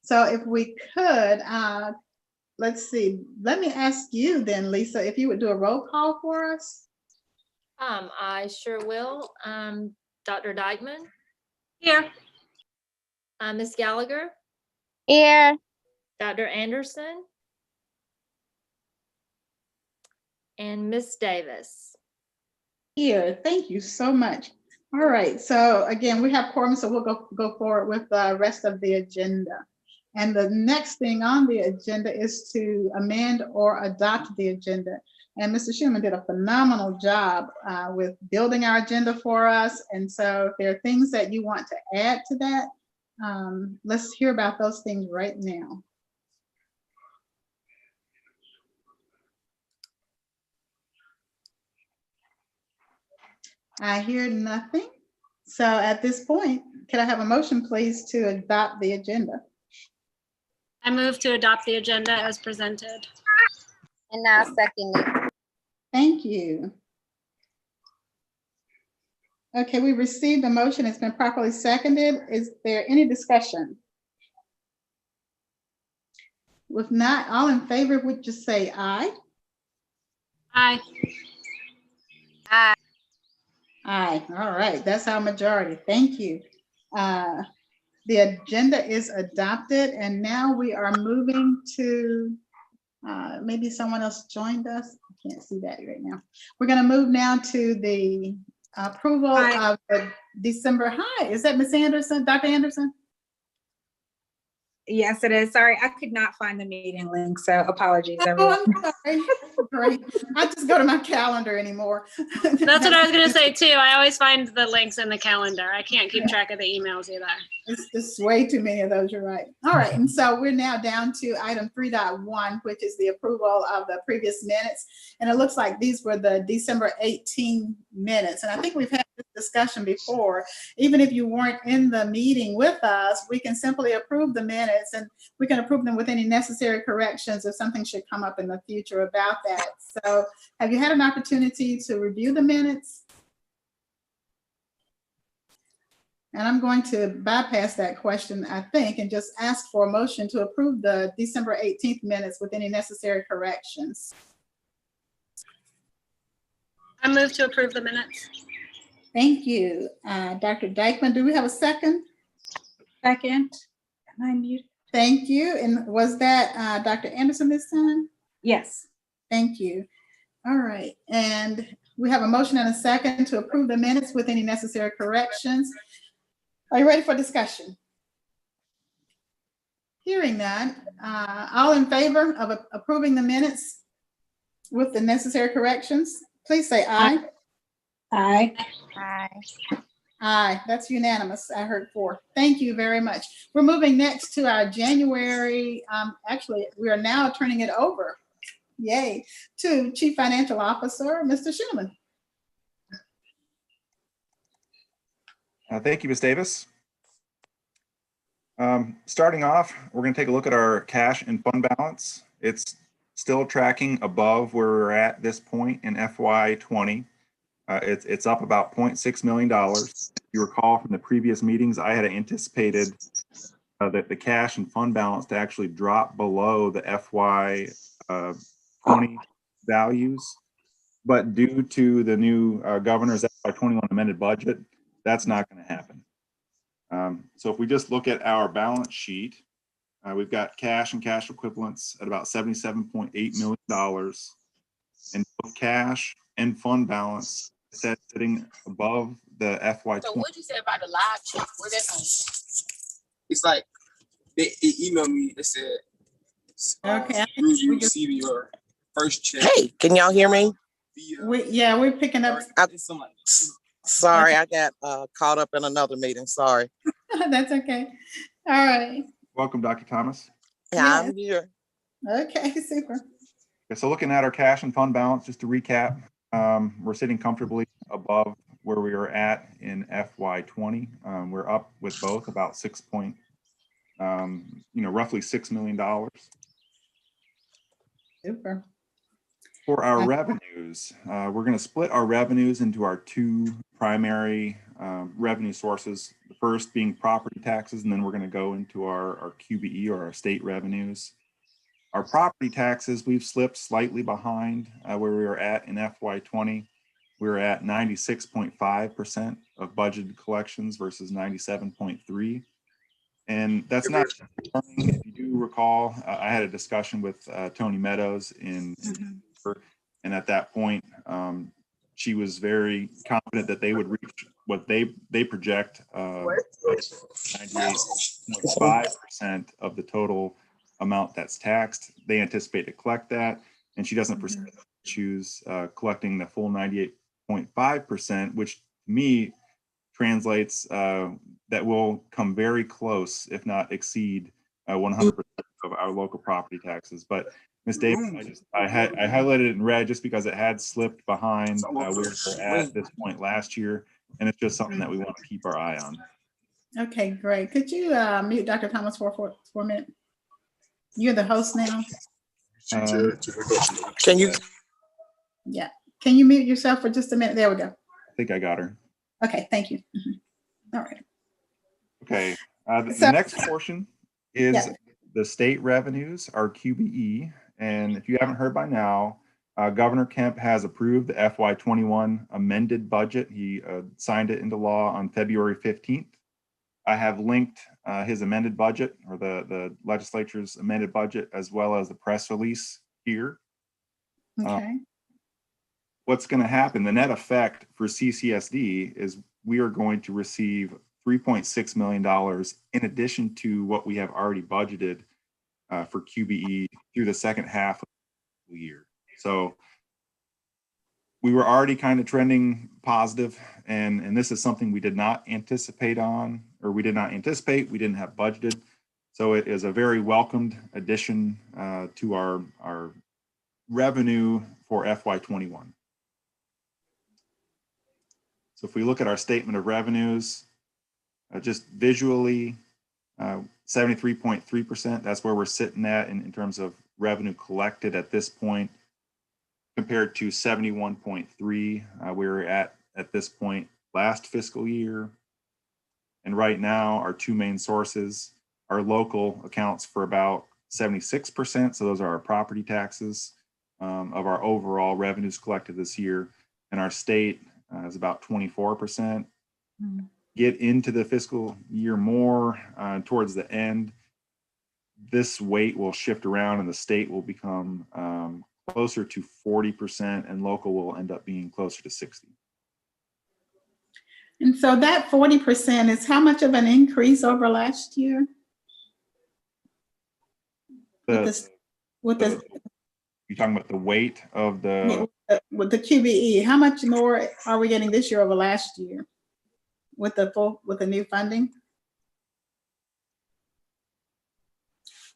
So if we could, let's see, let me ask you then, Lisa, if you would do a roll call for us. I sure will. Dr. Dykeman, Here. Ms. Gallagher, Here. Dr. Anderson, and Ms. Davis. Here, thank you so much. All right, so again, we have quorum, so we'll go forward with the rest of the agenda. And the next thing on the agenda is to amend or adopt the agenda. And Mr. Schuman did a phenomenal job with building our agenda for us. And so if there are things that you want to add to that, let's hear about those things right now. I hear nothing. So at this point, can I have a motion, please, to adopt the agenda? I move to adopt the agenda as presented. And I'll second it. Thank you. Okay, we received a motion. It's been properly seconded. Is there any discussion? If not, all in favor would just say aye. Aye. Aye. Aye. All right, that's our majority. Thank you. The agenda is adopted, and now we are moving to, maybe someone else joined us. I can't see that right now. We're going to move now to the approval of the December. Hi, is that Ms. Anderson, Dr. Anderson? Yes, it is. Sorry, I could not find the meeting link, so apologies, everyone. Oh, I'm sorry. Great. I just go to my calendar anymore. That's what I was going to say too. I always find the links in the calendar. I can't keep track of the emails either. It's just way too many of those, you're right. All right, and so we're now down to item 3.1, which is the approval of the previous minutes. And it looks like these were the December 18 minutes. And I think we've had this discussion before. Even if you weren't in the meeting with us, we can simply approve the minutes, and we can approve them with any necessary corrections if something should come up in the future about that. So have you had an opportunity to review the minutes? And I'm going to bypass that question, I think, and just ask for a motion to approve the December 18th minutes with any necessary corrections. I move to approve the minutes. Thank you. Dr. Dykeman, do we have a second? Second. Am I muted? Thank you. And was that Dr. Anderson this time? Yes. Thank you. All right. And we have a motion and a second to approve the minutes with any necessary corrections. Are you ready for discussion? Hearing none, all in favor of approving the minutes with the necessary corrections, please say aye. Aye. Aye. Aye, that's unanimous. I heard 4. Thank you very much. We're moving next to our January, actually, we are now turning it over, yay, to Chief Financial Officer, Mr. Schuman. Thank you, Ms. Davis. Starting off, we're going to take a look at our cash and fund balance. It's still tracking above where we're at this point in FY20. It's up about $0.6 million. If you recall from the previous meetings, I had anticipated that the cash and fund balance to actually drop below the FY20 values. But due to the new governor's FY21 amended budget, that's not going to happen. So if we just look at our balance sheet, we've got cash and cash equivalents at about $77.8 million, and both cash and fund balance sitting above the FY20. So what'd you say about the live chat? Where that on? It's like they emailed me. They said, Okay. you receive your first check. Hey, can y'all hear me? Yeah, we're picking up. Sorry, I got caught up in another meeting. Sorry. That's okay. All right. Welcome, Dr. Thomas. Yeah, Yes. I'm here. Okay, super. Okay, so looking at our cash and fund balance, just to recap, we're sitting comfortably above where we were at in FY20. We're up with both about roughly $6 million. Super. For our revenues, we're going to split our revenues into our two primary revenue sources. The first being property taxes, and then we're going to go into our QBE or our state revenues. Our property taxes, we've slipped slightly behind where we were at in FY20. We were at 96.5% of budgeted collections versus 97.3%. And that's not, if you do recall, I had a discussion with Tony Meadows in and at that point, she was very confident that they would reach what they project 98.5% of the total amount that's taxed. They anticipate to collect that, and she doesn't choose collecting the full 98.5%, which to me translates that will come very close, if not exceed 100% of our local property taxes. But Ms. Davis, I highlighted it in red just because it had slipped behind where we were at this point last year, and it's just something that we want to keep our eye on. Okay, great. Could you mute Dr. Thomas for a minute? You're the host now. Can you? Yeah. Can you mute yourself for just a minute? There we go. I think I got her. Okay, thank you. All right. Okay. The next portion is the state revenues, our QBE. And if you haven't heard by now, Governor Kemp has approved the FY21 amended budget. He signed it into law on February 15th. I have linked his amended budget, or the legislature's amended budget, as well as the press release here. Okay. What's going to happen, the net effect for CCSD is we are going to receive $3.6 million in addition to what we have already budgeted for QBE through the second half of the year. So we were already kind of trending positive, and this is something we did not anticipate, we didn't have budgeted. So it is a very welcomed addition to our revenue for FY21. So if we look at our statement of revenues, just visually, 73.3%, that's where we're sitting at in terms of revenue collected at this point, compared to 71.3 we were at this point last fiscal year. And right now, our two main sources, our local accounts for about 76%, so those are our property taxes of our overall revenues collected this year, and our state is about 24%. Get into the fiscal year more towards the end, this weight will shift around and the state will become closer to 40% and local will end up being closer to 60. And so that 40% is how much of an increase over last year? You're talking about the weight of with the QBE, how much more are we getting this year over last year with the new funding?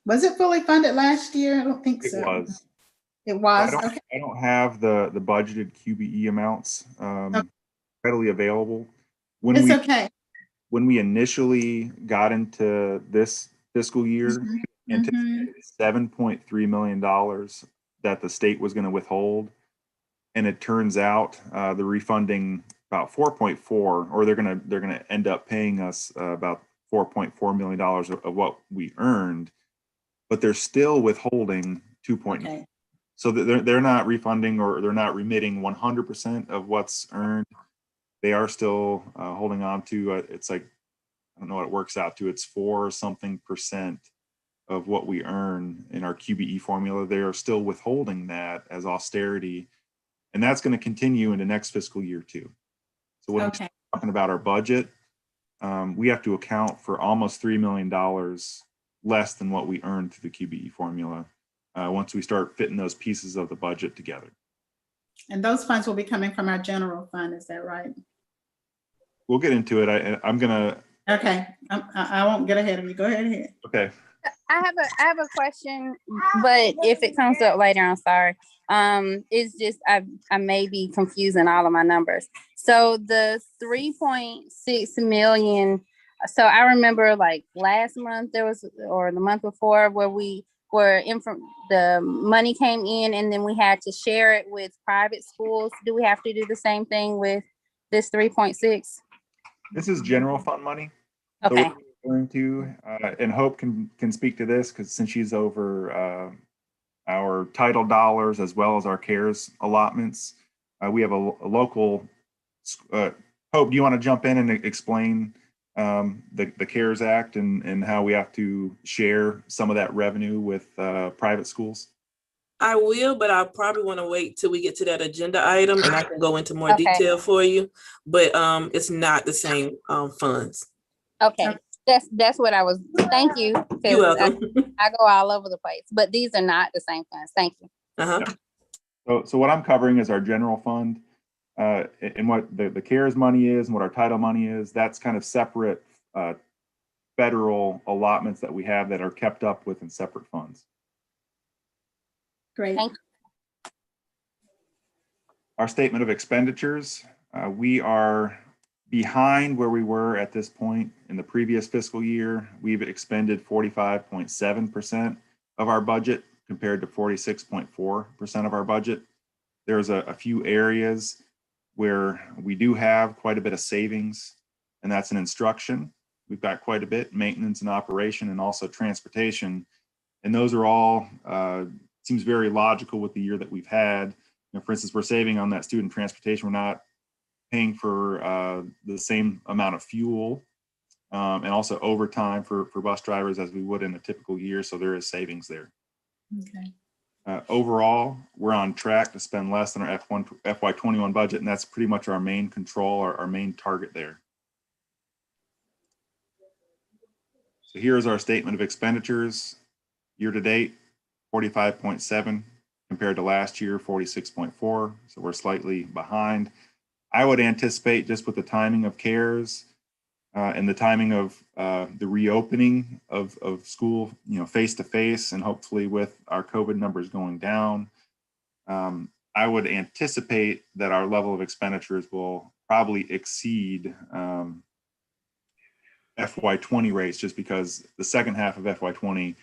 Was it fully funded last year? I don't think so. It was. It was. I don't have the budgeted QBE amounts readily available. When we initially got into this fiscal year, anticipated $7.3 million that the state was going to withhold, and it turns out the refunding about 4.4, or they're gonna end up paying us about $4.4 million of what we earned, but they're still withholding 2.9. Okay. So they're not refunding, or they're not remitting 100% of what's earned. They are still holding on to it's like, I don't know what it works out to. It's 4% of what we earn in our QBE formula. They are still withholding that as austerity, and that's going to continue into next fiscal year too. So when we're talking about our budget, we have to account for almost $3 million less than what we earned through the QBE formula once we start fitting those pieces of the budget together. And those funds will be coming from our general fund, is that right? We'll get into it. I'm gonna. Okay, I won't get ahead of you. Go ahead. Okay. I have a question, but if it comes up later, I'm sorry. It's just I may be confusing all of my numbers. So the 3.6 million. So I remember like last month there was, or the month before, where we where the money came in and then we had to share it with private schools. Do we have to do the same thing with this 3.6? This is general fund money. So Okay. what we're referring to, and Hope can speak to this because since she's over our title dollars as well as our CARES allotments, we have a local. Hope, do you want to jump in and explain the CARES Act and how we have to share some of that revenue with private schools? I will, but I probably want to wait till we get to that agenda item and I can go into more Okay. detail for you. But it's not the same funds. Okay. That's what I was. Thank you. You're welcome. I go all over the place, but these are not the same funds. Thank you. So what I'm covering is our general fund, and what the CARES money is and what our title money is. That's kind of separate federal allotments that we have that are kept up with in separate funds. Great. Thank you. Our statement of expenditures, we are behind where we were at this point in the previous fiscal year. We've expended 45.7% of our budget compared to 46.4% of our budget. There's a few areas where we do have quite a bit of savings, and that's in instruction. We've got quite a bit, maintenance and operation, and also transportation. And those are all, seems very logical with the year that we've had. You know, for instance, we're saving on that student transportation. We're not paying for the same amount of fuel and also overtime for bus drivers as we would in a typical year. So there is savings there. Okay. Overall, we're on track to spend less than our FY21 budget, and that's pretty much our main control, our main target there. So here's our statement of expenditures. Year to date, 45.7 compared to last year, 46.4. So we're slightly behind. I would anticipate, just with the timing of CARES and the timing of the reopening of school, you know, face to face, and hopefully with our COVID numbers going down, I would anticipate that our level of expenditures will probably exceed FY20 rates, just because the second half of FY20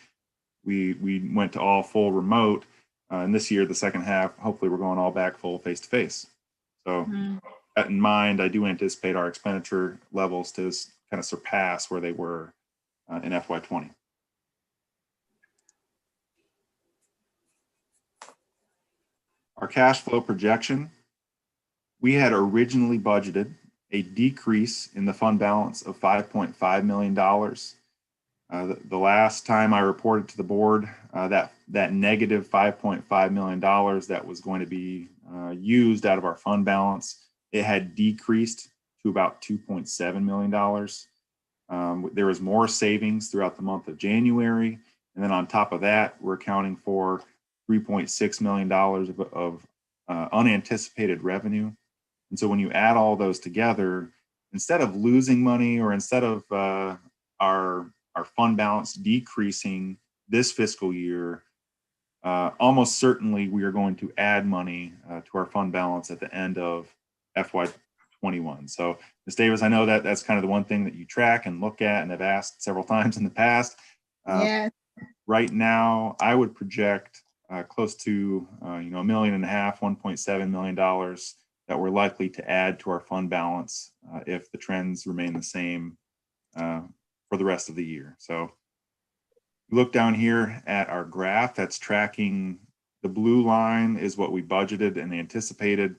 we went to all full remote, and this year the second half, hopefully we're going all back full face to face. So that in mind, I do anticipate our expenditure levels to kind of surpass where they were in FY20. Our cash flow projection, we had originally budgeted a decrease in the fund balance of $5.5 million. The last time I reported to the board that negative $5.5 million that was going to be used out of our fund balance, it had decreased to about $2.7 million. There was more savings throughout the month of January. And then on top of that, we're accounting for $3.6 million of unanticipated revenue. And so when you add all those together, instead of losing money or instead of our fund balance decreasing this fiscal year, almost certainly we are going to add money to our fund balance at the end of FY21. So Ms. Davis, I know that that's kind of the one thing that you track and look at and have asked several times in the past. Yes. Right now, I would project close to $1.5 million, $1.7 million that we're likely to add to our fund balance if the trends remain the same for the rest of the year. So look down here at our graph that's tracking. The blue line is what we budgeted and anticipated.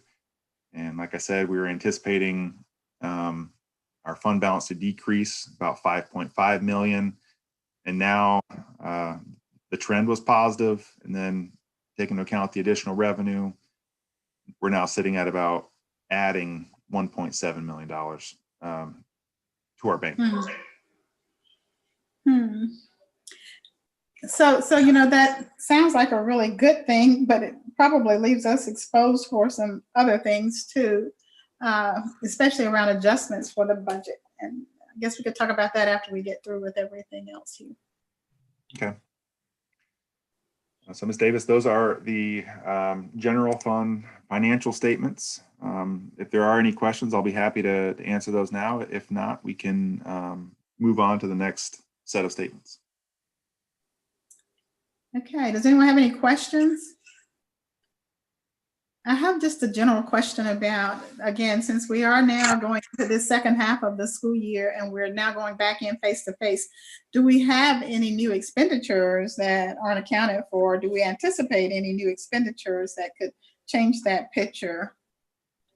And like I said, we were anticipating our fund balance to decrease about 5.5 million. And now the trend was positive. And then taking into account the additional revenue, we're now sitting at about adding $1.7 million to our bank. So, that sounds like a really good thing, but it probably leaves us exposed for some other things too, especially around adjustments for the budget. And I guess we could talk about that after we get through with everything else here. Okay. So Ms. Davis, those are the general fund financial statements. If there are any questions, I'll be happy to answer those now. If not, we can move on to the next set of statements. Okay, does anyone have any questions? I have just a general question about, again, since we are now going to the second half of the school year and we're now going back in face to face, do we have any new expenditures that aren't accounted for? Do we anticipate any new expenditures that could change that picture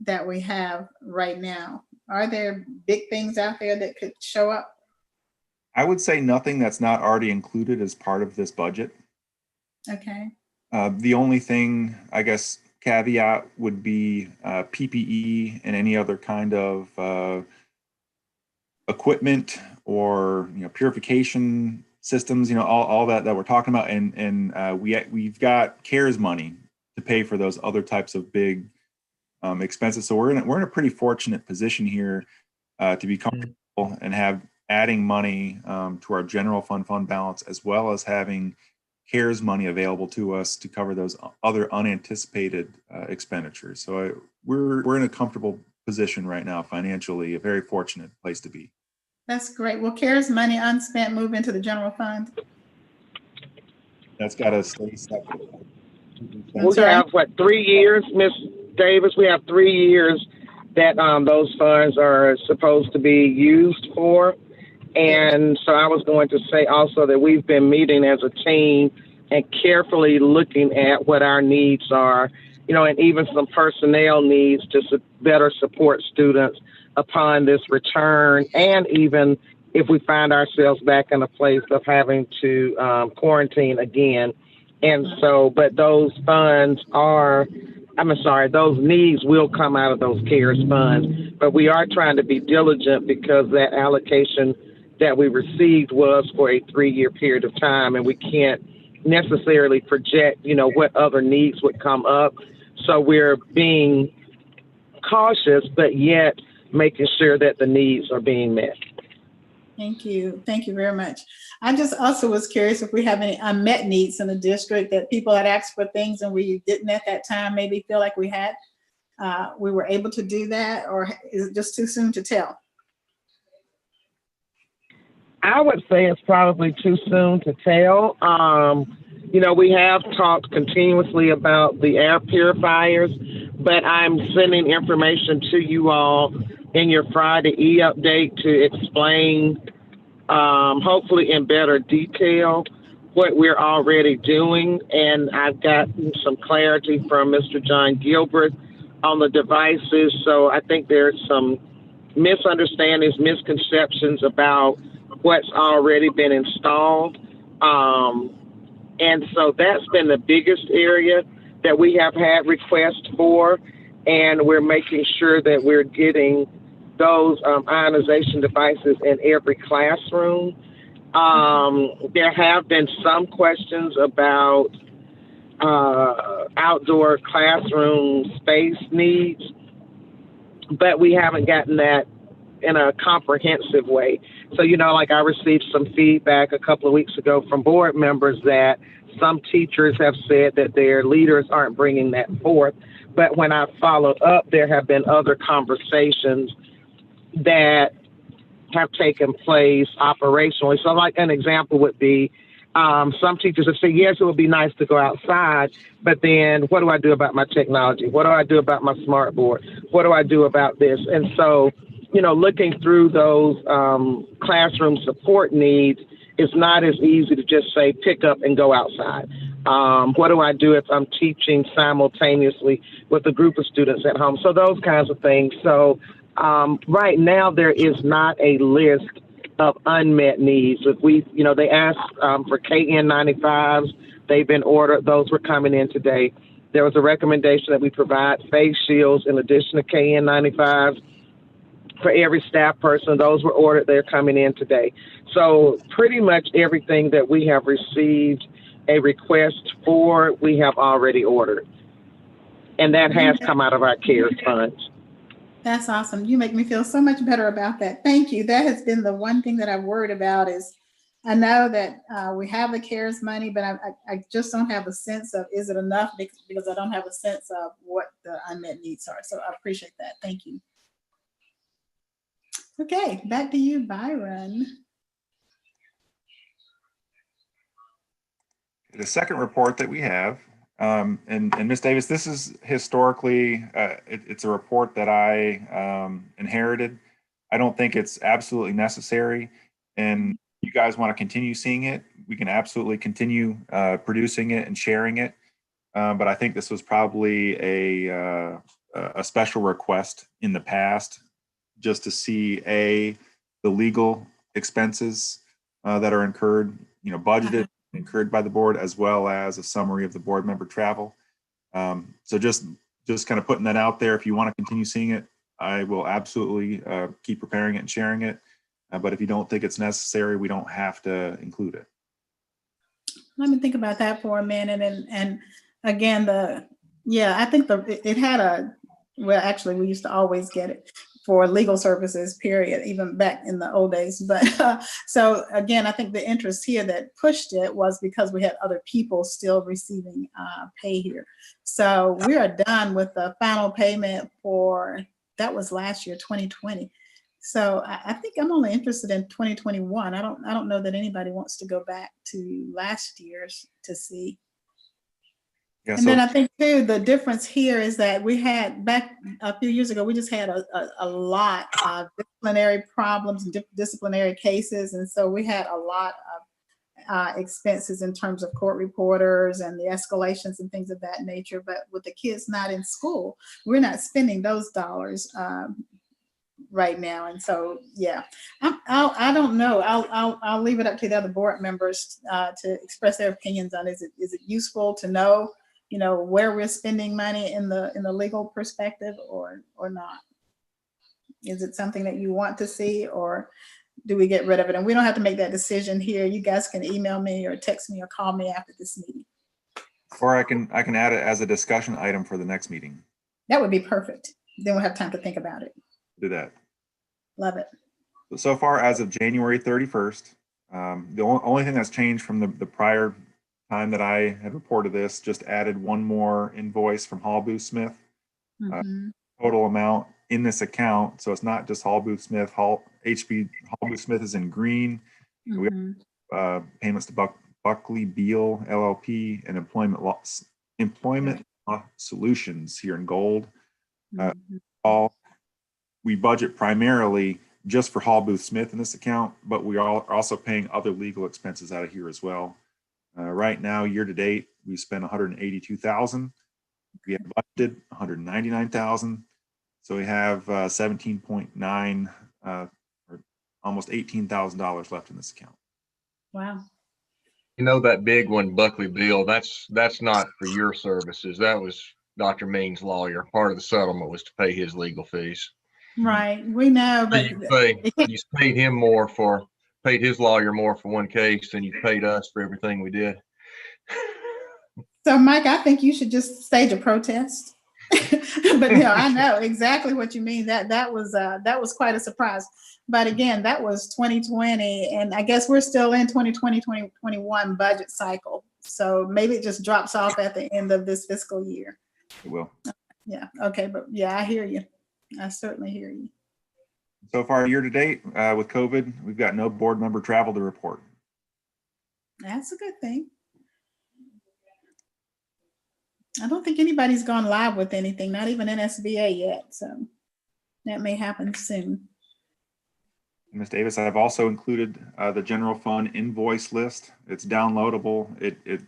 that we have right now? Are there big things out there that could show up? I would say nothing that's not already included as part of this budget. Okay. The only thing, I guess, caveat would be PPE and any other kind of equipment or purification systems, all that we're talking about, and we've got CARES money to pay for those other types of big expenses. So we're in a pretty fortunate position here to be comfortable and have adding money to our general fund balance, as well as having CARES money available to us to cover those other unanticipated expenditures. So we're in a comfortable position right now financially, a very fortunate place to be. That's great. Will CARES money unspent move into the general fund? That's got to stay separate. We have, 3 years, Ms. Davis? We have 3 years that those funds are supposed to be used for. And so I was going to say also that we've been meeting as a team and carefully looking at what our needs are, and even some personnel needs to better support students upon this return, and even if we find ourselves back in a place of having to quarantine again. And so, but those funds those needs will come out of those CARES funds, but we are trying to be diligent because that allocation that we received was for a 3-year period of time, and we can't necessarily project, what other needs would come up. So we're being cautious, but yet making sure that the needs are being met. Thank you. Thank you very much. I just also was curious if we have any unmet needs in the district that people had asked for things and we didn't at that time maybe feel like we were able to do that, or is it just too soon to tell? I would say it's probably too soon to tell. We have talked continuously about the air purifiers, but I'm sending information to you all in your Friday e-update to explain, hopefully in better detail, what we're already doing. And I've gotten some clarity from Mr. John Gilbert on the devices. So I think there's some misunderstandings, misconceptions about what's already been installed. And so that's been the biggest area that we have had requests for, and we're making sure that we're getting those ionization devices in every classroom. There have been some questions about outdoor classroom space needs, but we haven't gotten that in a comprehensive way. So, I received some feedback a couple of weeks ago from board members that some teachers have said that their leaders aren't bringing that forth. But when I followed up, there have been other conversations that have taken place operationally. So like an example would be, some teachers have said, yes, it would be nice to go outside, but then what do I do about my technology? What do I do about my smart board? What do I do about this? And so, looking through those classroom support needs, it's not as easy to just say, pick up and go outside. What do I do if I'm teaching simultaneously with a group of students at home? So those kinds of things. So right now, there is not a list of unmet needs. If they asked for KN95s, they've been ordered. Those were coming in today. There was a recommendation that we provide face shields in addition to KN95s for every staff person. Those were ordered. They're coming in today. So pretty much everything that we have received a request for, we have already ordered. And that has come out of our CARES funds. That's awesome. You make me feel so much better about that. Thank you. That has been the one thing that I've worried about is I know that we have the CARES money, but I just don't have a sense of, is it enough? Because I don't have a sense of what the unmet needs are. So I appreciate that. Thank you. Okay, back to you, Byron. The second report that we have, and Ms. Davis, this is historically, it's a report that I inherited. I don't think it's absolutely necessary, and you guys want to continue seeing it, we can absolutely continue producing it and sharing it. But I think this was probably a special request in the past, just to see the legal expenses that are incurred, budgeted, incurred by the board, as well as a summary of the board member travel. So just kind of putting that out there. If you want to continue seeing it, I will absolutely keep preparing it and sharing it. But if you don't think it's necessary, we don't have to include it. Let me think about that for a minute. And again, I think it had well, actually, we used to always get it for legal services, period, even back in the old days. But so again, I think the interest here that pushed it was because we had other people still receiving pay here. So we are done with the final payment that was last year, 2020. So I think I'm only interested in 2021. I don't know that anybody wants to go back to last year's to see. Yeah, and then I think too, the difference here is that we had back a few years ago, we just had a lot of disciplinary problems and disciplinary cases. And so we had a lot of expenses in terms of court reporters and the escalations and things of that nature. But with the kids not in school, we're not spending those dollars right now. And so, yeah, I don't know. I'll leave it up to the other board members to express their opinions on, is it useful to know, where we're spending money in the legal perspective or not? Is it something that you want to see, or do we get rid of it? And we don't have to make that decision here. You guys can email me or text me or call me after this meeting. Or I can add it as a discussion item for the next meeting. That would be perfect. Then we'll have time to think about it. Do that. Love it. So far, as of January 31st, the only thing that's changed from the prior time that I had reported this, just added one more invoice from Hall Booth Smith. Total amount in this account, so it's not just Hall Booth Smith. Hall Booth Smith is in green. We have payments to Buckley Beal LLP and Employment Law Solutions here in gold. We budget primarily just for Hall Booth Smith in this account, but we are also paying other legal expenses out of here as well. Right now, year to date, we spent $182,000. We have budgeted $199,000. So we have 17.9 or almost $18,000 left in this account. Wow. That big one, Buckley Beal, that's not for your services. That was Dr. Means' lawyer. Part of the settlement was to pay his legal fees. Right, we know, but you paid his lawyer more for one case than you paid us for everything we did. So, Mike, I think you should just stage a protest. But I know exactly what you mean. That was quite a surprise. But again, that was 2020, and I guess we're still in 2020, 2021 budget cycle. So maybe it just drops off at the end of this fiscal year. It will. Yeah. Okay. But yeah, I hear you. I certainly hear you. So far, year to date, with COVID, we've got no board member travel to report. That's a good thing. I don't think anybody's gone live with anything, not even NSBA yet. So that may happen soon. Ms. Davis, I've also included the general fund invoice list. It's downloadable. It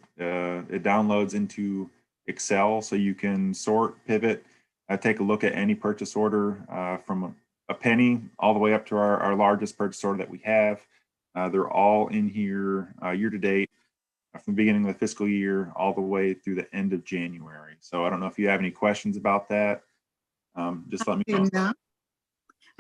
downloads into Excel, so you can sort, pivot, take a look at any purchase order from a penny all the way up to our largest purchase order that we have. They're all in here year to date, from the beginning of the fiscal year all the way through the end of January. So I don't know if you have any questions about that. Just let me know.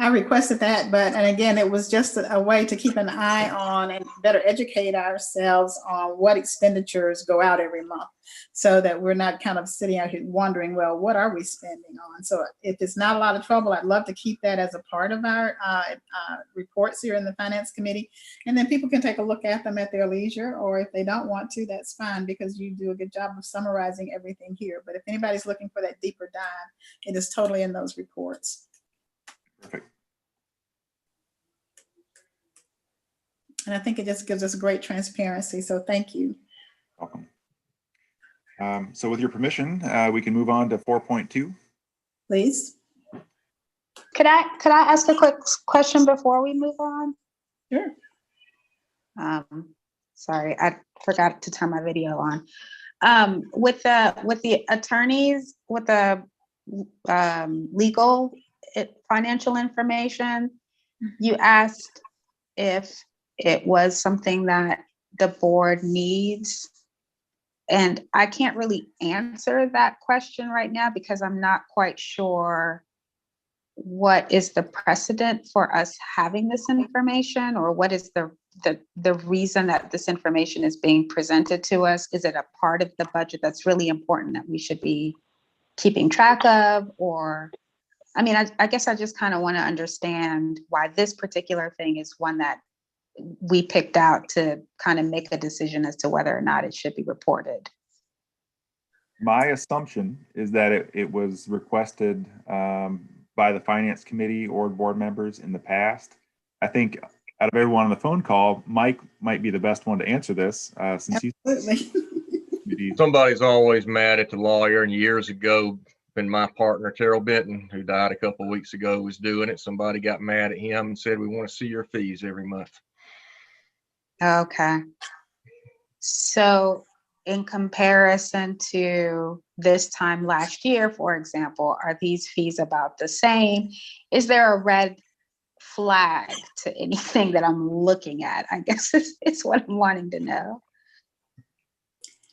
I requested that, and again, it was just a way to keep an eye on and better educate ourselves on what expenditures go out every month, so that we're not kind of sitting out here wondering, well, what are we spending on? So if it's not a lot of trouble, I'd love to keep that as a part of our reports here in the Finance Committee. And then people can take a look at them at their leisure, or if they don't want to, that's fine, because you do a good job of summarizing everything here. But if anybody's looking for that deeper dive, it is totally in those reports. Perfect. And I think it just gives us great transparency. So thank you. Welcome. So with your permission, we can move on to 4.2. Please. Could I ask a quick question before we move on? Sure. Sorry, I forgot to turn my video on. With the attorneys, with the legal financial information, you asked if it was something that the board needs. And I can't really answer that question right now because I'm not quite sure what is the precedent for us having this information, or what is the reason that this information is being presented to us. Is it a part of the budget that's really important that we should be keeping track of? Or, I mean, I guess I just kind of want to understand why this particular thing is one that we picked out to kind of make a decision as to whether or not it should be reported. My assumption is that it was requested by the finance committee or board members in the past. I think out of everyone on the phone call, Mike might be the best one to answer this since he's Somebody's always mad at the lawyer, and years ago, when my partner Terrell Benton, who died a couple of weeks ago, was doing it, somebody got mad at him and said, "We want to see your fees every month." Okay. So in comparison to this time last year, for example, are these fees about the same? Is there a red flag to anything that I'm looking at? I guess it's what I'm wanting to know.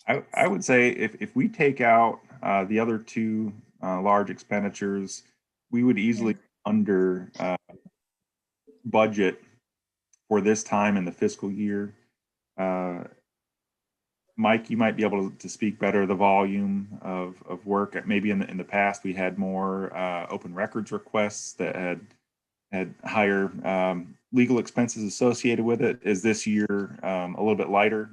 I would say if we take out the other two large expenditures, we would easily under budget for this time in the fiscal year. Mike, you might be able to speak better the volume of work. Maybe in the past we had more open records requests that had higher legal expenses associated with it. Is this year a little bit lighter?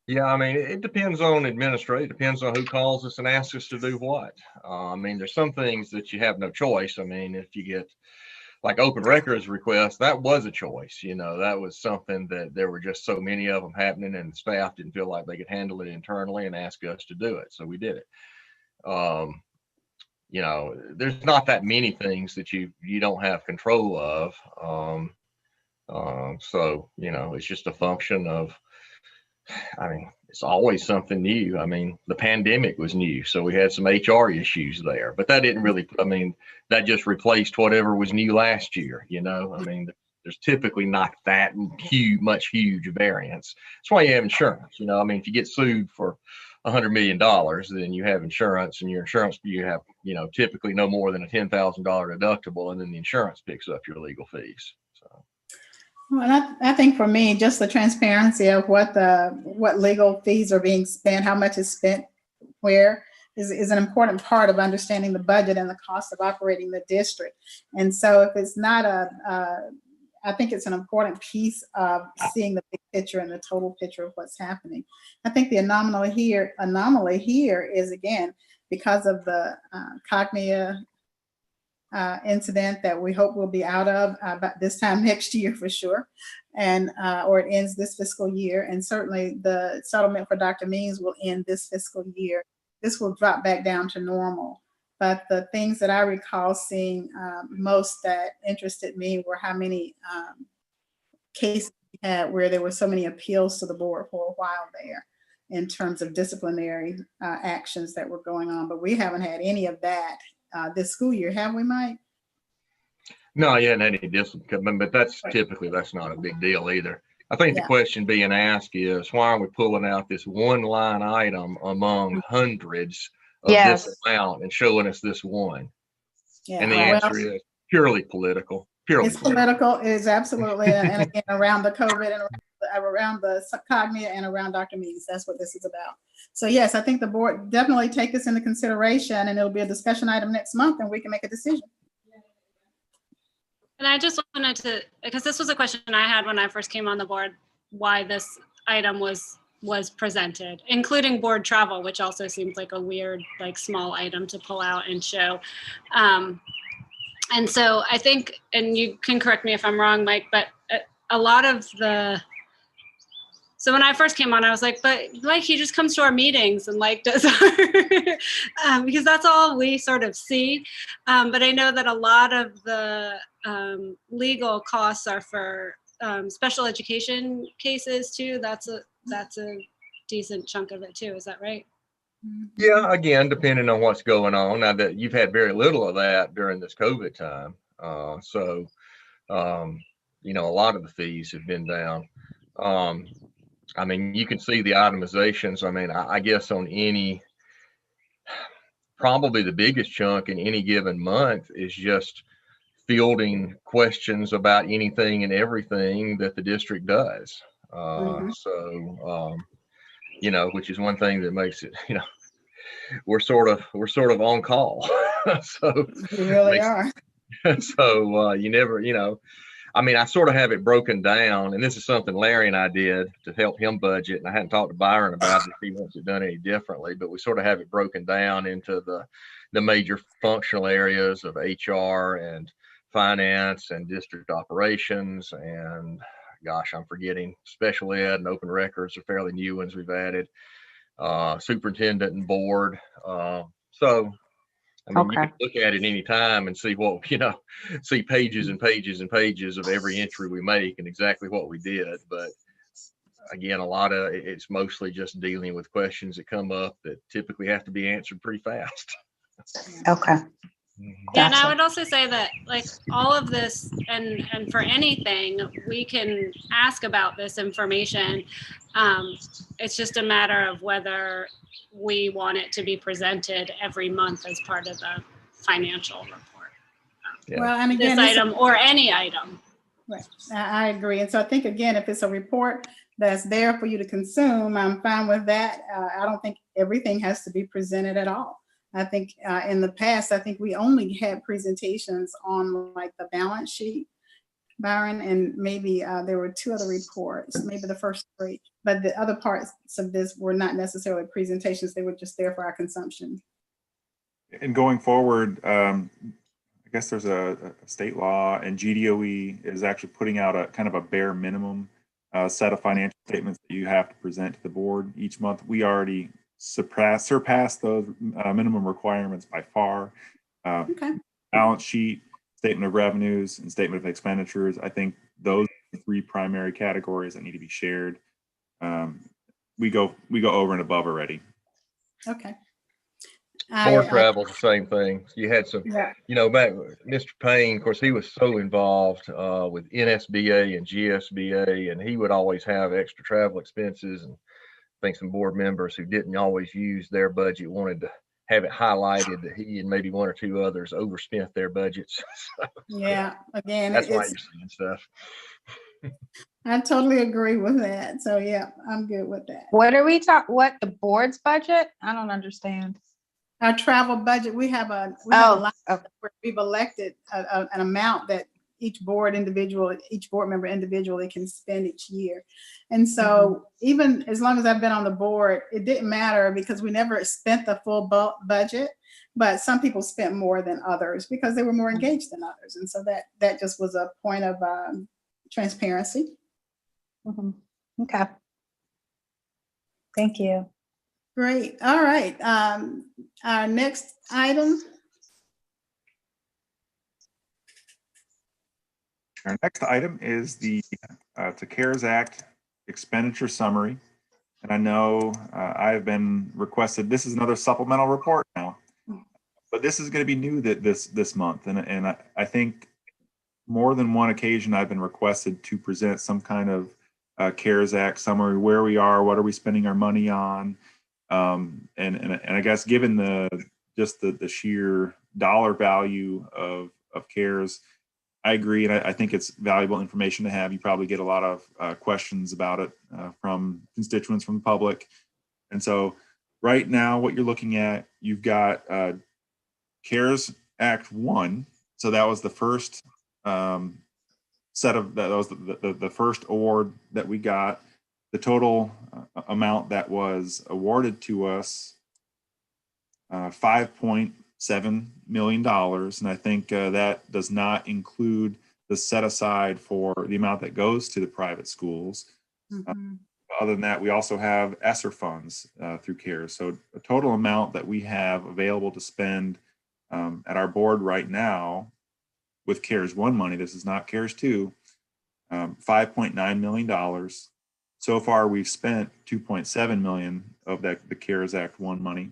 Yeah, I mean, it depends on administrative. It depends on who calls us and asks us to do what. I mean, there's some things that you have no choice. I mean, if you get like open records requests, that was a choice. You know, that was something that there were just so many of them happening, and the staff didn't feel like they could handle it internally and ask us to do it. So we did it. You know, there's not that many things that you don't have control of. So, you know, it's just a function of, I mean, it's always something new. I mean, the pandemic was new, so we had some HR issues there, but that didn't really, I mean, that just replaced whatever was new last year, you know? I mean, there's typically not that huge variance. That's why you have insurance, you know? I mean, if you get sued for $100 million, then you have insurance, and your insurance, you have, you know, typically no more than a $10,000 deductible, and then the insurance picks up your legal fees. So. Well, I think for me, just the transparency of what legal fees are being spent, how much is spent where, is an important part of understanding the budget and the cost of operating the district. And so if it's not I think it's an important piece of seeing the big picture and the total picture of what's happening. I think the anomaly here is, again, because of the Qbe incident that we hope we'll be out of about this time next year for sure, and or it ends this fiscal year, and certainly the settlement for Dr. Means will end this fiscal year. This will drop back down to normal. But the things that I recall seeing most that interested me were how many cases we had where there were so many appeals to the board for a while there in terms of disciplinary actions that were going on. But we haven't had any of that this school year, have we, Mike? No, you hadn't had any discipline, but that's typically, that's not a big deal either. I think the question being asked is, why are we pulling out this one line item among hundreds of this amount and showing us this one? And the answer is purely political. It's political. It is absolutely, and again, around the COVID and around the Qbe and around Dr. Means. That's what this is about. So yes, I think the board definitely take this into consideration, and it'll be a discussion item next month, and we can make a decision. And I just wanted to, because this was a question I had when I first came on the board, why this item was presented, including board travel, which also seems like a weird, like, small item to pull out and show. And so I think, and you can correct me if I'm wrong, Mike, but a lot of the So when I first came on, I was like, but like he just comes to our meetings and like does our, because that's all we sort of see. But I know that a lot of the legal costs are for special education cases too. That's a decent chunk of it too. Is that right? Yeah, again, depending on what's going on. Now that you've had very little of that during this COVID time. You know, a lot of the fees have been down. I mean, you can see the itemizations. I mean, I guess on probably the biggest chunk in any given month is just fielding questions about anything and everything that the district does. You know, which is one thing that makes it, you know, we're sort of on call. So We really are. So you never, you know, I mean, I sort of have it broken down, and this is something Larry and I did to help him budget. And I hadn't talked to Byron about it if he wants it done any differently, but we sort of have it broken down into the major functional areas of HR and finance and district operations. And gosh, I'm forgetting special ed and open records are fairly new ones we've added, superintendent and board. I mean, you can look at it any time and see what, you know, see pages and pages and pages of every entry we make and exactly what we did. But again, a lot of it's mostly just dealing with questions that come up that typically have to be answered pretty fast. Okay. Yeah, and I would also say that like all of this and for anything, we can ask about this information. It's just a matter of whether we want it to be presented every month as part of the financial report. Yeah. Well, and again, This item or any item. Right. I agree. And so I think, again, if it's a report that's there for you to consume, I'm fine with that. I don't think everything has to be presented at all. I think in the past, I think we only had presentations on like the balance sheet, Byron, and maybe there were 2 other reports, maybe the first 3, but the other parts of this were not necessarily presentations. They were just there for our consumption. And going forward, I guess there's a state law, and GDOE is actually putting out a kind of a bare minimum set of financial statements that you have to present to the board each month. We already surpassed those minimum requirements by far. Okay. Balance sheet, statement of revenues, and statement of expenditures. I think those are the 3 primary categories that need to be shared. We go over and above already. Okay. Board travel's the same thing. You had some, Yeah. you know, back Mr. Payne, of course, he was so involved with NSBA and GSBA, and he would always have extra travel expenses. And I think some board members who didn't always use their budget wanted to have it highlighted that he and maybe 1 or 2 others overspent their budgets. Yeah. Again, That's why you're seeing stuff. I totally agree with that. So yeah, I'm good with that. What are we talking? What, the board's budget? I don't understand. Our travel budget, we have a line where we've elected an amount that each board member individually can spend each year. And so even as long as I've been on the board, it didn't matter because we never spent the full budget, but some people spent more than others because they were more engaged than others. And so that just was a point of transparency. Okay. Thank you. Great. All right. Our next item. Our next item is the to CARES Act expenditure summary. And I know I've been requested, this is another supplemental report now, but this is going to be new this month. And I think more than one occasion I've been requested to present some kind of CARES Act summary, where we are, what are we spending our money on. And I guess given the sheer dollar value of CARES, I agree, and I think it's valuable information to have. You probably get a lot of questions about it from constituents, from the public. And so right now, what you're looking at, you've got CARES Act 1. So that was the first set of, that was the first award that we got. The total amount that was awarded to us, $5.7 million. And I think that does not include the set aside for the amount that goes to the private schools. Other than that, we also have ESSER funds through CARES. So a total amount that we have available to spend at our board right now with CARES 1 money, this is not CARES 2, $5.9 million. So far, we've spent $2.7 million of the CARES Act 1 money.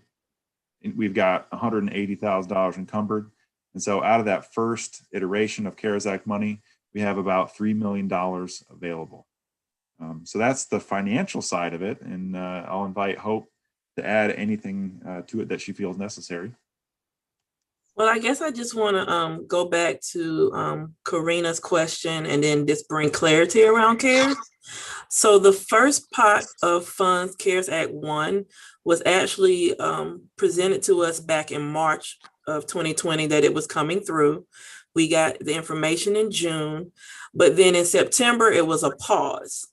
We've got $180,000 encumbered. And so out of that first iteration of CARES Act money, we have about $3 million available. So that's the financial side of it. And I'll invite Hope to add anything to it that she feels necessary. Well, I guess I just want to go back to Karina's question and then just bring clarity around CARES. So the first pot of funds, CARES Act 1, was actually presented to us back in March of 2020 that it was coming through. We got the information in June, but then in September, it was a pause.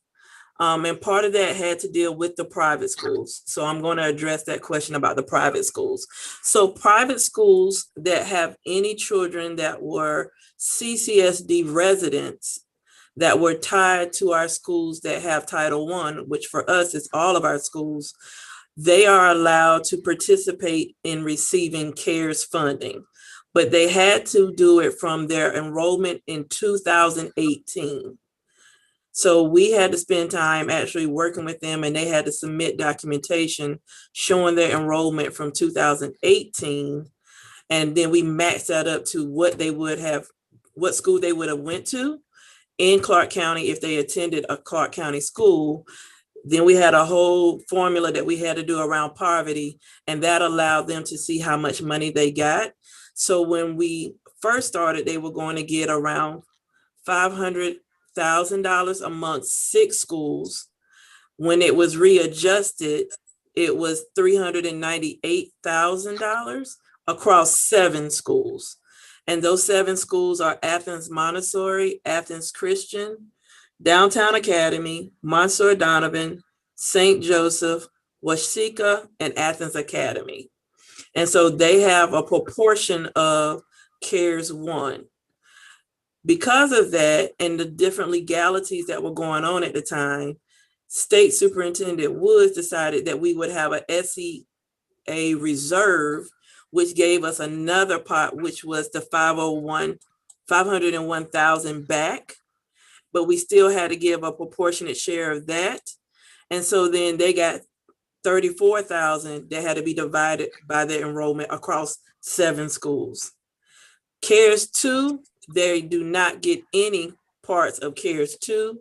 And part of that had to deal with the private schools. So I'm going to address that question about the private schools. So private schools that have any children that were CCSD residents that were tied to our schools that have Title I, which for us is all of our schools, they are allowed to participate in receiving CARES funding, but they had to do it from their enrollment in 2018. So we had to spend time actually working with them, and they had to submit documentation showing their enrollment from 2018. And then we matched that up to what they would have, what school they would have went to in Clark County if they attended a Clark County school. Then we had a whole formula that we had to do around poverty, and that allowed them to see how much money they got. So when we first started, they were going to get around $500,000 amongst 6 schools. When it was readjusted, it was $398,000 across 7 schools. And those 7 schools are Athens Montessori, Athens Christian, Downtown Academy, Monsieur Donovan, St. Joseph, Washika, and Athens Academy. And so they have a proportion of CARES 1. Because of that and the different legalities that were going on at the time, State Superintendent Woods decided that we would have a SEA reserve, which gave us another pot, which was the 501,000 back, but we still had to give a proportionate share of that. And so then they got 34,000 that had to be divided by their enrollment across 7 schools. CARES 2, they do not get any parts of CARES 2.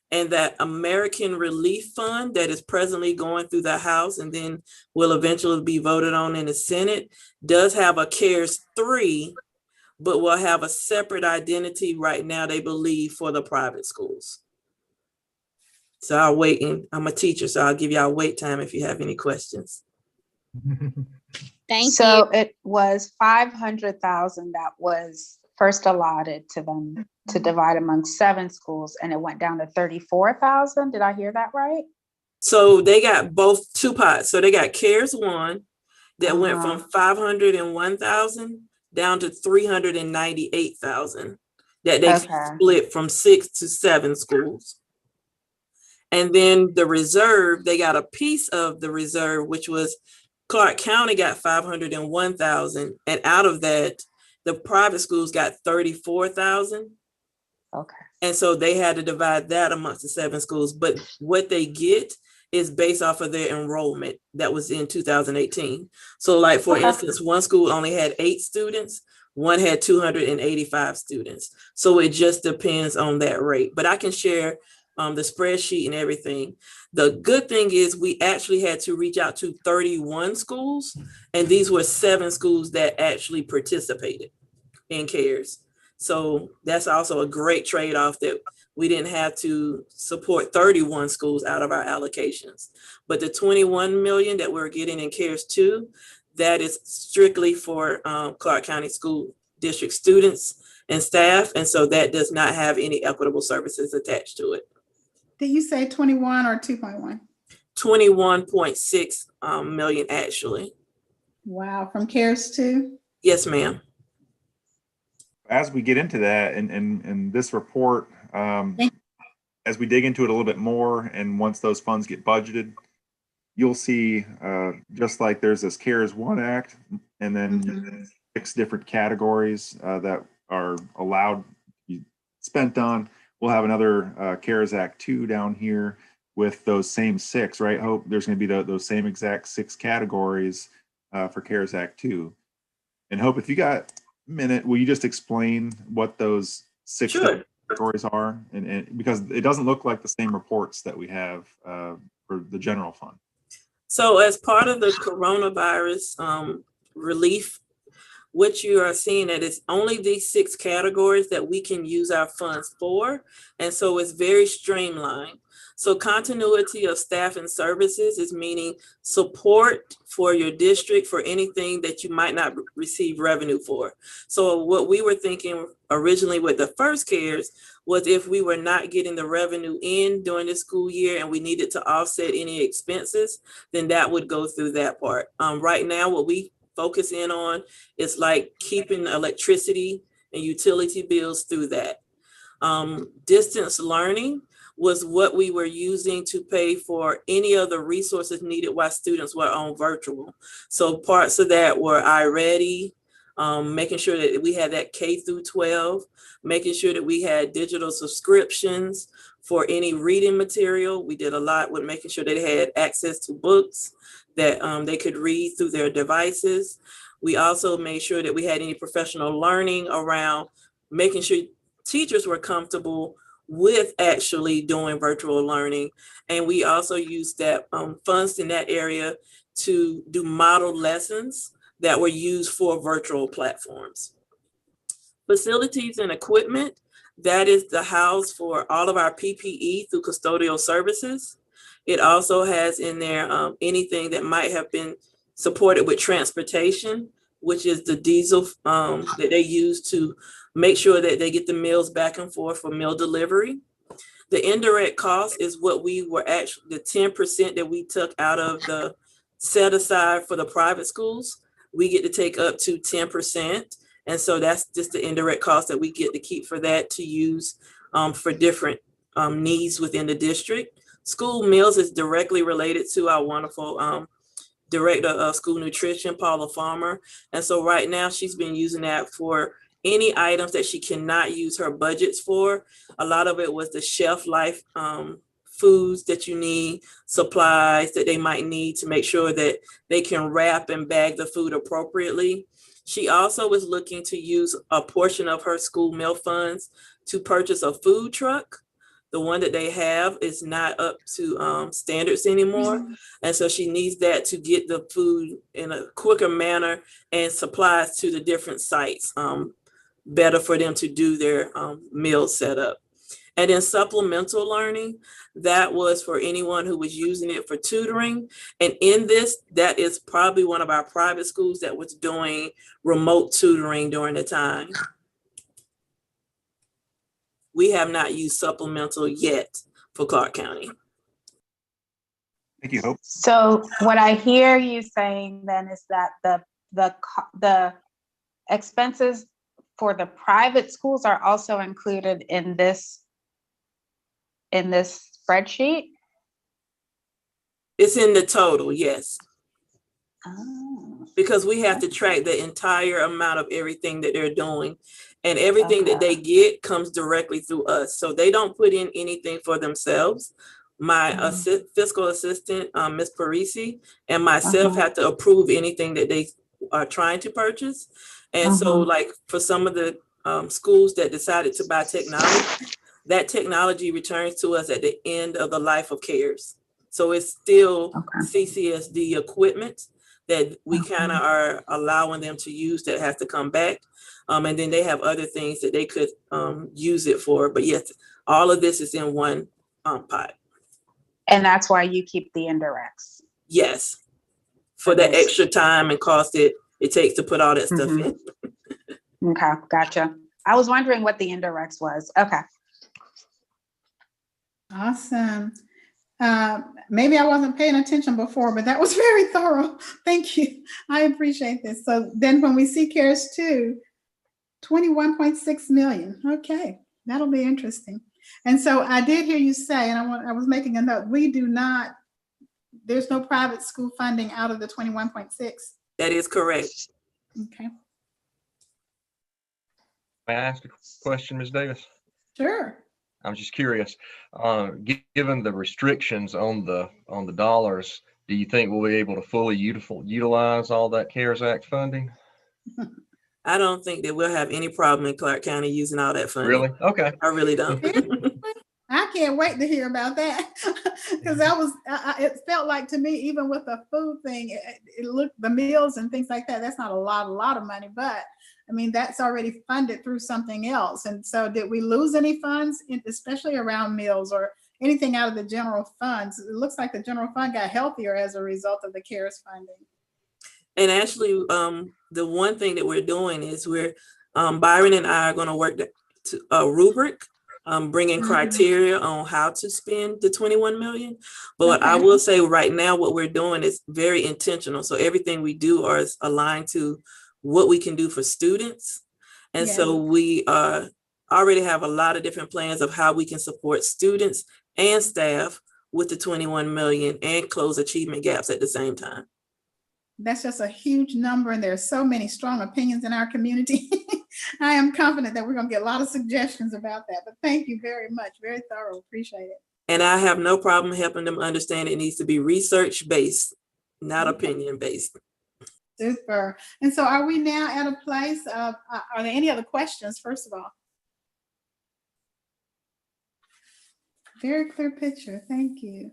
And that American Relief Fund that is presently going through the House and then will eventually be voted on in the Senate does have a CARES 3, but will have a separate identity right now, they believe, for the private schools. So I'll wait, and I'm a teacher, so I'll give y'all wait time if you have any questions. Thank you. So it was 500,000 that was first allotted to them to divide among 7 schools, and it went down to 34,000. Did I hear that right? So they got both 2 pots. So they got CARES 1 that went from 501,000 down to 398,000 that they split from 6 to 7 schools. And then the reserve, they got a piece of the reserve, which was Clark County got 501,000, and out of that, the private schools got 34,000. Okay. And so they had to divide that amongst the 7 schools. But what they get is based off of their enrollment that was in 2018. So like, for instance, one school only had 8 students, one had 285 students. So it just depends on that rate. But I can share the spreadsheet and everything. The good thing is we actually had to reach out to 31 schools, and these were 7 schools that actually participated in CARES. So that's also a great trade-off that we didn't have to support 31 schools out of our allocations. But the 21 million that we're getting in CARES 2, that is strictly for Clark County School District students and staff. And so that does not have any equitable services attached to it. Did you say 21 or 2.1? 21.6 million actually. Wow, from CARES 2? Yes, ma'am. As we get into that, and this report, as we dig into it a little bit more, and once those funds get budgeted, you'll see, just like there's this CARES 1 Act, and then 6 different categories that are allowed to be spent on. We'll have another CARES Act 2 down here with those same 6, right? Hope there's going to be those same exact 6 categories for CARES Act 2. And Hope, if you got a minute, will you just explain what those 6 categories are? And because it doesn't look like the same reports that we have for the general fund. So as part of the coronavirus relief, what you are seeing that it's only these 6 categories that we can use our funds for. And so it's very streamlined. So continuity of staff and services is meaning support for your district for anything that you might not receive revenue for. So what we were thinking originally with the first CARES was if we were not getting the revenue in during the school year and we needed to offset any expenses, then that would go through that part. Right now, what we focus in on is like keeping electricity and utility bills through that. Distance learning was what we were using to pay for any other resources needed while students were on virtual. So parts of that were iReady, making sure that we had that K through 12, making sure that we had digital subscriptions for any reading material. We did a lot with making sure they had access to books that they could read through their devices. We also made sure that we had any professional learning around making sure teachers were comfortable with actually doing virtual learning. And we also used that funds in that area to do model lessons that were used for virtual platforms. Facilities and equipment, that is the house for all of our PPE through custodial services. It also has in there anything that might have been supported with transportation, which is the diesel that they use to make sure that they get the meals back and forth for meal delivery. The indirect cost is what we were actually, the 10% that we took out of the set aside for the private schools, we get to take up to 10%. And so that's just the indirect cost that we get to keep for that to use for different needs within the district. School meals is directly related to our wonderful director of school nutrition, Paula Farmer. And so right now she's been using that for any items that she cannot use her budgets for. A lot of it was the shelf life foods that you need, supplies that they might need to make sure that they can wrap and bag the food appropriately. She also was looking to use a portion of her school meal funds to purchase a food truck. The one that they have is not up to standards anymore. And so she needs that to get the food in a quicker manner and supplies to the different sites, better for them to do their meal setup. And then supplemental learning, that was for anyone who was using it for tutoring. And in this, that is probably one of our private schools that was doing remote tutoring during the time. We have not used supplemental yet for Clark County. Thank you, Hope. So what I hear you saying then is that the expenses for the private schools are also included in this spreadsheet? It's in the total, yes. Oh. Because we have to track the entire amount of everything that they're doing. And everything that they get comes directly through us. So they don't put in anything for themselves. My fiscal assistant, Ms. Parisi, and myself have to approve anything that they are trying to purchase. And so like for some of the schools that decided to buy technology, that technology returns to us at the end of the life of CARES. So it's still CCSD equipment that we kind of are allowing them to use that has to come back. And then they have other things that they could use it for. But yes, all of this is in one pot. And that's why you keep the indirects? Yes, for the extra time and cost it takes to put all that stuff in. Okay, gotcha. I was wondering what the indirects was. Okay. Awesome. Maybe I wasn't paying attention before, but that was very thorough. Thank you. I appreciate this. So then when we see CARES 2, 21.6 million. Okay, that'll be interesting. And so I did hear you say, and I was making a note, there's no private school funding out of the 21.6. That is correct. Okay, May I ask a question, Ms. Davis? sure. I'm just curious, given the restrictions on the dollars, do you think we'll be able to fully utilize all that CARES Act funding? I don't think that we'll have any problem in Clark County using all that funding. Really? Okay. I really don't. I can't wait to hear about that because it felt like to me, even with the food thing, it looked, the meals and things like that, that's not a lot of money, but I mean, that's already funded through something else. And so did we lose any funds, especially around meals or anything out of the general funds? It looks like the general fund got healthier as a result of the CARES funding. And actually, the one thing that we're doing is Byron and I are going to work to a rubric, bringing criteria on how to spend the 21 million. But I will say right now, what we're doing is very intentional. So everything we do is aligned to what we can do for students. And so we already have a lot of different plans of how we can support students and staff with the 21 million and close achievement gaps at the same time. That's just a huge number, and there's so many strong opinions in our community. I am confident that we're going to get a lot of suggestions about that, but thank you very much. Very thorough. Appreciate it. And I have no problem helping them understand it needs to be research-based, not opinion-based. Super. And so are we now at a place of, are there any other questions, first of all? Very clear picture. Thank you.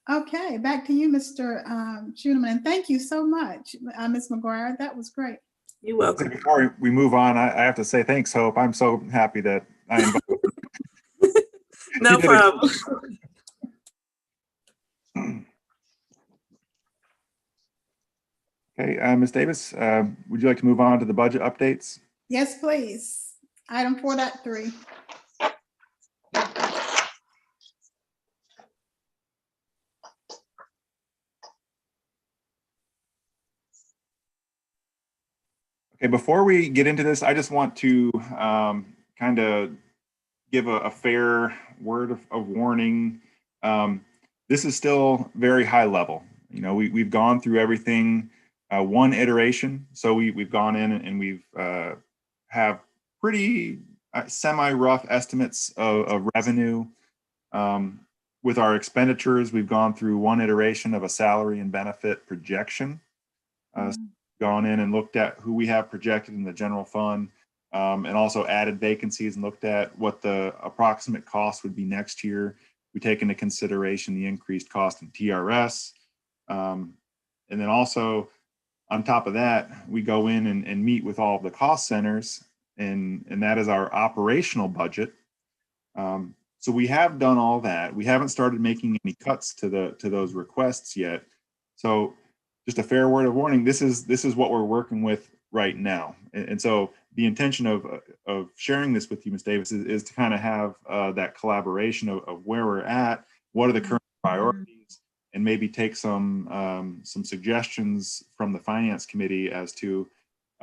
Okay, back to you, Mr. Schuneman, and thank you so much, Ms. McGuire. That was great. You're welcome. Before we move on, I have to say thanks, Hope. I'm so happy that I invited. No problem. Okay, Ms. Davis, would you like to move on to the budget updates? Yes, please. Item 4.3. Okay, before we get into this, I just want to kind of give a fair word of warning. This is still very high level. You know, we've gone through everything one iteration. So we've gone in and we've have pretty semi-rough estimates of revenue. With our expenditures, we've gone through one iteration of a salary and benefit projection. Gone in and looked at who we have projected in the general fund, and also added vacancies and looked at what the approximate cost would be next year. We take into consideration the increased cost in TRS. And then also on top of that, we go in and meet with all of the cost centers, and that is our operational budget. So we have done all that. We haven't started making any cuts to those requests yet. So just a fair word of warning, this is what we're working with right now. And so the intention of sharing this with you, Ms. Davis, is to kind of have that collaboration of where we're at, what are the current priorities, and maybe take some suggestions from the finance committee as to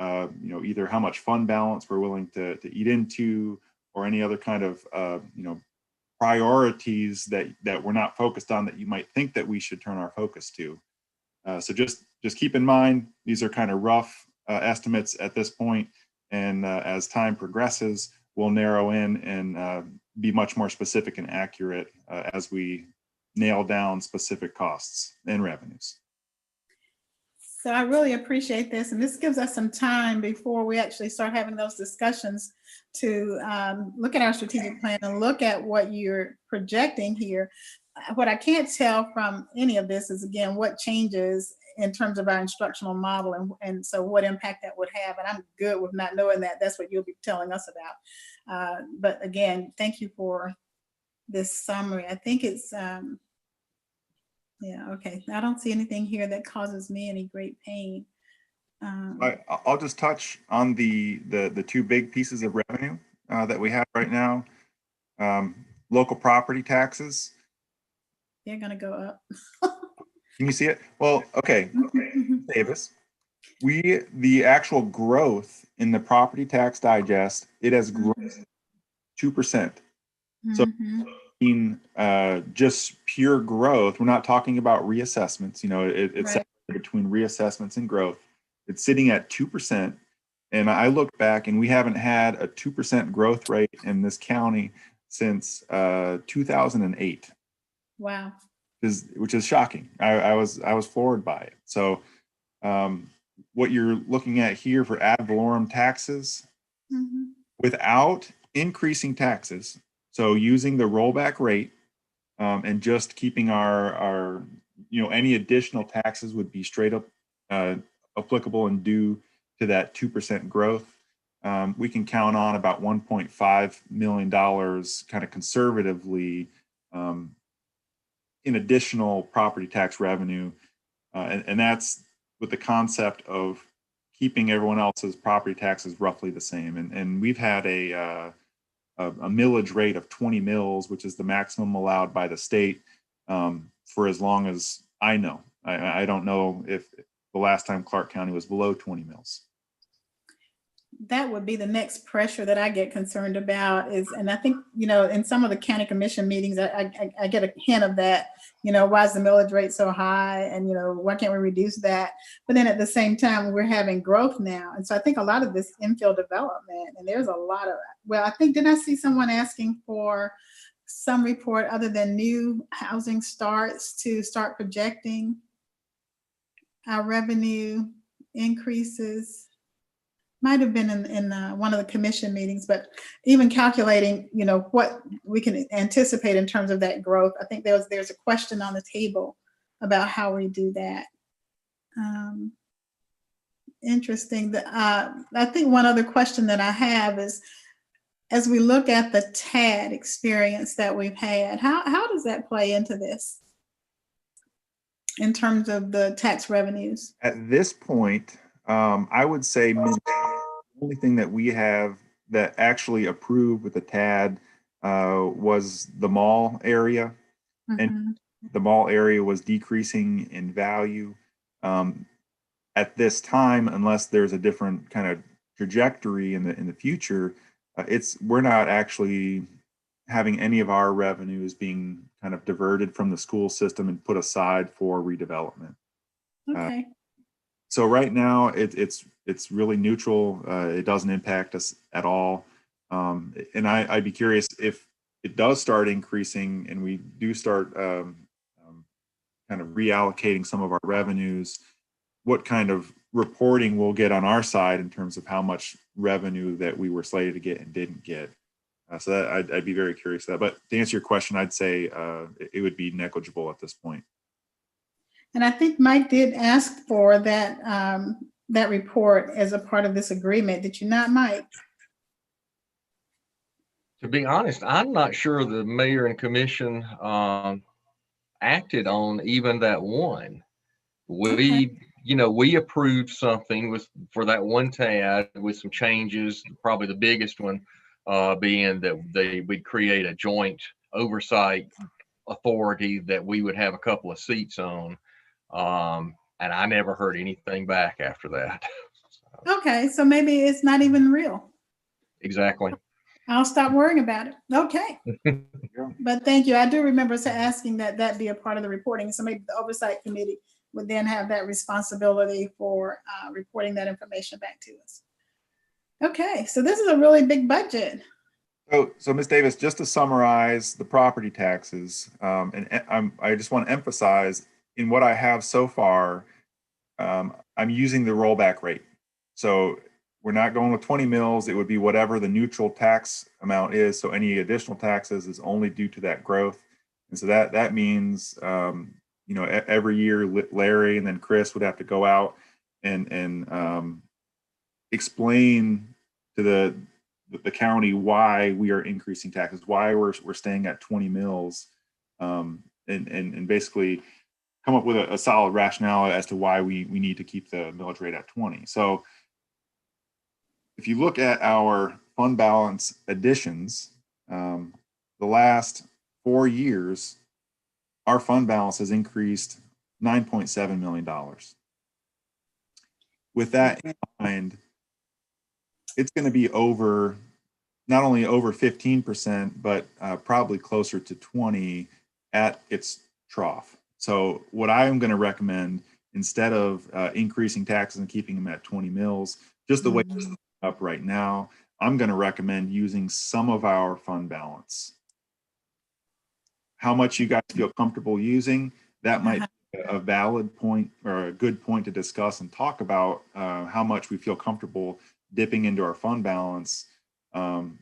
either how much fund balance we're willing to eat into, or any other kind of priorities that we're not focused on that you might think that we should turn our focus to. So just keep in mind, these are kind of rough estimates at this point, and as time progresses, we'll narrow in and be much more specific and accurate as we nail down specific costs and revenues. So I really appreciate this, and this gives us some time before we actually start having those discussions to look at our strategic plan and look at what you're projecting here. What I can't tell from any of this is, again, what changes in terms of our instructional model, and so what impact that would have. And I'm good with not knowing that. That's what you'll be telling us about. But again, thank you for this summary. I think it's, yeah, okay. I don't see anything here that causes me any great pain. I'll just touch on the two big pieces of revenue that we have right now. Local property taxes. They're going to go up. Can you see it? Well, okay, Davis. The actual growth in the property tax digest, it has grown 2%. So Mhm. in just pure growth, we're not talking about reassessments. It's Right. between reassessments and growth. It's sitting at 2%. And I look back and we haven't had a 2% growth rate in this county since 2008, Wow. which is shocking. I was floored by it. So what you're looking at here for ad valorem taxes, Mhm. without increasing taxes, so using the rollback rate and just keeping our any additional taxes would be straight up applicable and due to that 2% growth. We can count on about $1.5 million kind of conservatively in additional property tax revenue. And that's with the concept of keeping everyone else's property taxes roughly the same. And we've had a millage rate of 20 mills, which is the maximum allowed by the state for as long as I know. I don't know if the last time Clark County was below 20 mills. That would be the next pressure that I get concerned about is, and I think, in some of the county commission meetings, I get a hint of that, why is the millage rate so high? And, why can't we reduce that? But then at the same time, we're having growth now. And so I think a lot of this infill development, and there's a lot of, I think, didn't I see someone asking for some report other than new housing starts to start projecting our revenue increases? Might have been in one of the commission meetings, but even calculating, what we can anticipate in terms of that growth. I think there's a question on the table about how we do that. Interesting. I think one other question that I have is, as we look at the TAD experience that we've had, how does that play into this in terms of the tax revenues? At this point, I would say the only thing that we have that actually approved with the TAD was the mall area. And the mall area was decreasing in value. At this time, unless there's a different kind of trajectory in the future, we're not actually having any of our revenues being kind of diverted from the school system and put aside for redevelopment. Okay. So right now it's really neutral. It doesn't impact us at all. And I'd be curious if it does start increasing and we do start kind of reallocating some of our revenues, what kind of reporting we'll get on our side in terms of how much revenue that we were slated to get and didn't get. So that I'd be very curious of that. But to answer your question, I'd say it would be negligible at this point. And I think Mike did ask for that that report as a part of this agreement. Did you not, Mike? To be honest, I'm not sure the mayor and commission acted on even that one. We approved something for that one TAD with some changes, probably the biggest one being that we'd create a joint oversight authority that we would have a couple of seats on. And I never heard anything back after that. Okay, so maybe it's not even real. Exactly. I'll stop worrying about it. Okay. But thank you. I do remember asking that be a part of the reporting. So maybe the oversight committee would then have that responsibility for reporting that information back to us. Okay, so this is a really big budget. So Ms. Davis, just to summarize the property taxes, I just want to emphasize in what I have so far, I'm using the rollback rate. So we're not going with 20 mills. It would be whatever the neutral tax amount is. So any additional taxes is only due to that growth. And so that means, every year Larry and then Chris would have to go out and explain to the county why we are increasing taxes, why we're staying at 20 mills, and basically come up with a solid rationale as to why we need to keep the millage rate at 20. So if you look at our fund balance additions, the last 4 years, our fund balance has increased $9.7 million. With that in mind, it's going to be over not only over 15%, but probably closer to 20 at its trough. So what I am going to recommend, instead of increasing taxes and keeping them at 20 mils, just the way it's up right now, I'm going to recommend using some of our fund balance. How much you guys feel comfortable using, that might be a valid point or a good point to discuss and talk about how much we feel comfortable dipping into our fund balance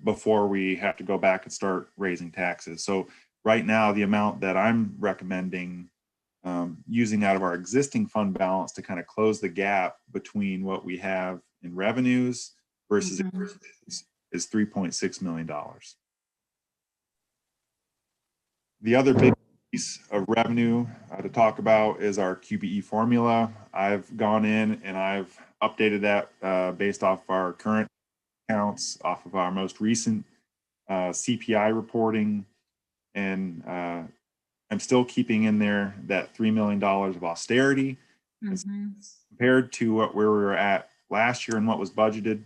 before we have to go back and start raising taxes. So right now, the amount that I'm recommending using out of our existing fund balance to kind of close the gap between what we have in revenues versus is $3.6 million. The other big piece of revenue to talk about is our Qbe Formula. I've gone in and I've updated that based off our current accounts, off of our most recent CPI reporting, and I'm still keeping in there that $3 million of austerity. Compared to what we were at last year and what was budgeted,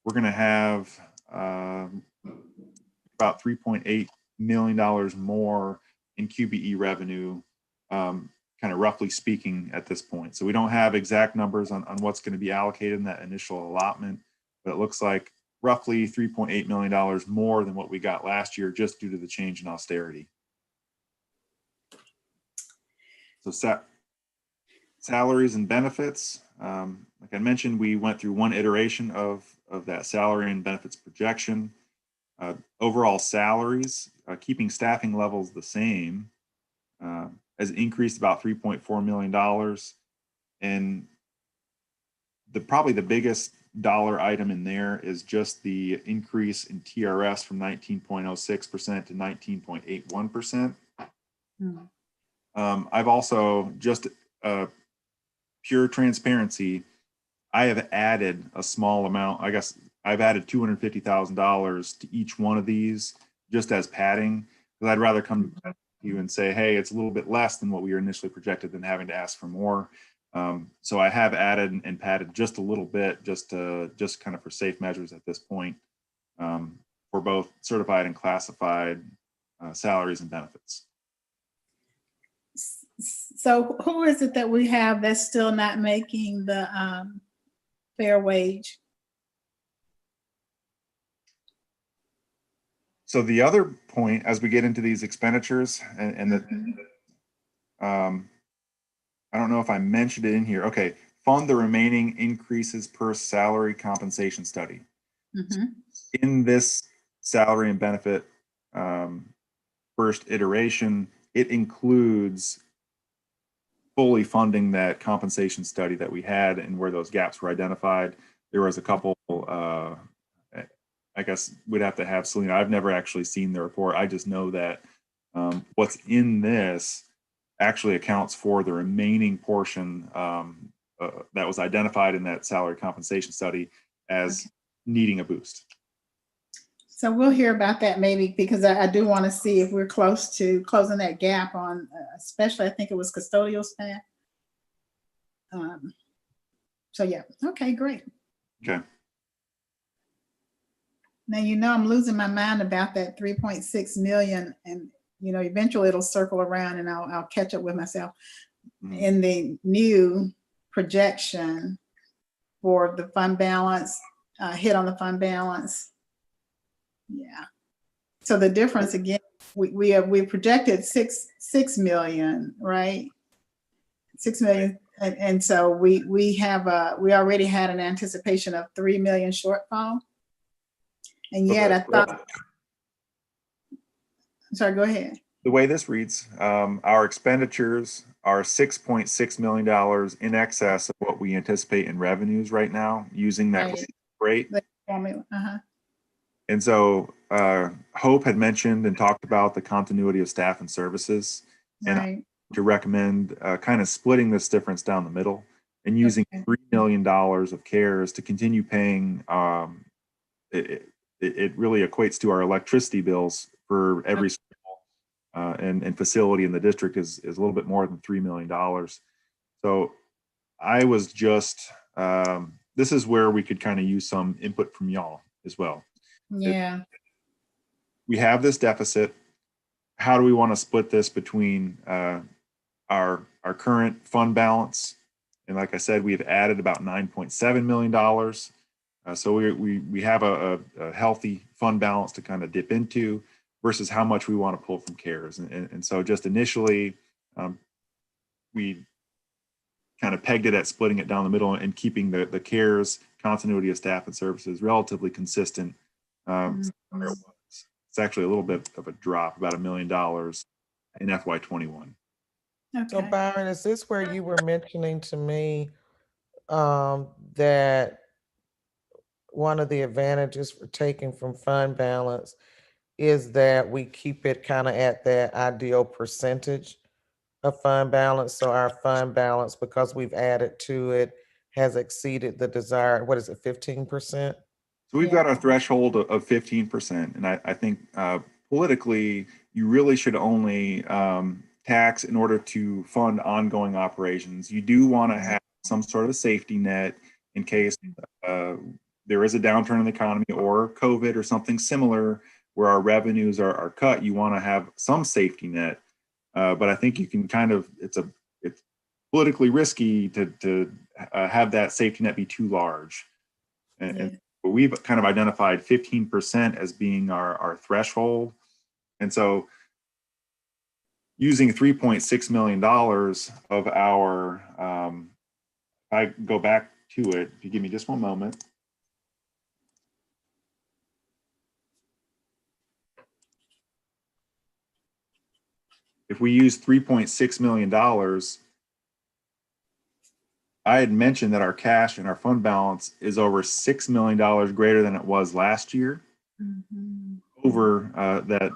we're going to have about $3.8 million more in QBE revenue, kind of roughly speaking at this point. So we don't have exact numbers on what's going to be allocated in that initial allotment, but it looks like roughly $3.8 million more than what we got last year just due to the change in austerity. So salaries and benefits, like I mentioned, we went through one iteration of that salary and benefits projection. Overall salaries, keeping staffing levels the same, has increased about $3.4 million. And probably the biggest dollar item in there is just the increase in TRS from 19.06% to 19.81%. I've also, just pure transparency, I have added a small amount. I guess I've added $250,000 to each one of these just as padding, because I'd rather come to you and say, hey, it's a little bit less than what we were initially projected than having to ask for more. So I have added and padded just a little bit, just kind of for safe measures at this point, for both certified and classified salaries and benefits. So who is it that we have that's still not making the fair wage? So the other point, as we get into these expenditures, and I don't know if I mentioned it in here. Okay, fund the remaining increases per salary compensation study. In this salary and benefit first iteration, it includes fully funding that compensation study that we had and where those gaps were identified. There was a couple, I guess we'd have to have Selena. I've never actually seen the report. I just know that what's in this actually accounts for the remaining portion that was identified in that salary compensation study as needing a boost. So we'll hear about that maybe, because I do want to see if we're close to closing that gap on, especially I think it was custodial staff. So yeah, okay, great. Okay. Now, I'm losing my mind about that 3.6 million, and eventually it'll circle around and I'll catch up with myself. In the new projection for the fund balance, hit on the fund balance. Yeah. So the difference again, we projected 6 million, right? 6 million, and so we already had an anticipation of 3 million shortfall, and yet I thought. I'm sorry, go ahead. The way this reads, our expenditures are $6.6 million in excess of what we anticipate in revenues right now, using that rate. Formula. And so Hope had mentioned and talked about the continuity of staff and services, and to recommend kind of splitting this difference down the middle and using $3 million of CARES to continue paying. It really equates to our electricity bills for every school and facility in the district is a little bit more than $3 million. So I was just, this is where we could kind of use some input from y'all as well. Yeah. we have this deficit. How do we want to split this between our current fund balance? And like I said, we've added about $9.7 million. So we have a healthy fund balance to kind of dip into versus how much we want to pull from CARES. And so just initially, we kind of pegged it at splitting it down the middle and keeping the CARES continuity of staff and services relatively consistent. It's actually a little bit of a drop, about $1 million in FY21. So Okay. Byron, is this where you were mentioning to me that one of the advantages for taking from fund balance is that we keep it kind of at that ideal percentage of fund balance? So our fund balance, because we've added to it, has exceeded the desired, what is it, 15%? So we've got our threshold of 15%. And I think politically, you really should only tax in order to fund ongoing operations. You do want to have some sort of safety net in case there is a downturn in the economy or COVID or something similar where our revenues are cut. You want to have some safety net. But I think you can kind of, it's politically risky to have that safety net be too large. And we've kind of identified 15% as being our threshold. And so using $3.6 million of our, if I go back to it, if you give me just one moment. If we use $3.6 million, I had mentioned that our cash and our fund balance is over $6 million greater than it was last year, over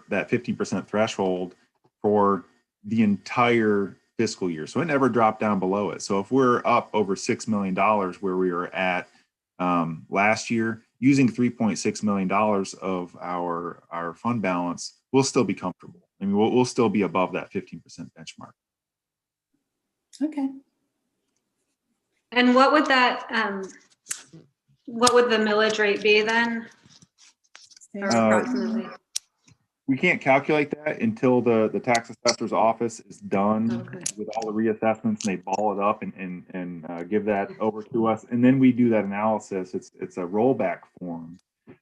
that 15% threshold for the entire fiscal year. So it never dropped down below it. So if we're up over $6 million where we were at last year, using $3.6 million of our fund balance, we'll still be comfortable. I mean, we'll still be above that 15% benchmark. Okay. And what would that, what would the millage rate be then? Or approximately? We can't calculate that until the tax assessor's office is done with all the reassessments and they ball it up and give that over to us. And then we do that analysis. It's a rollback form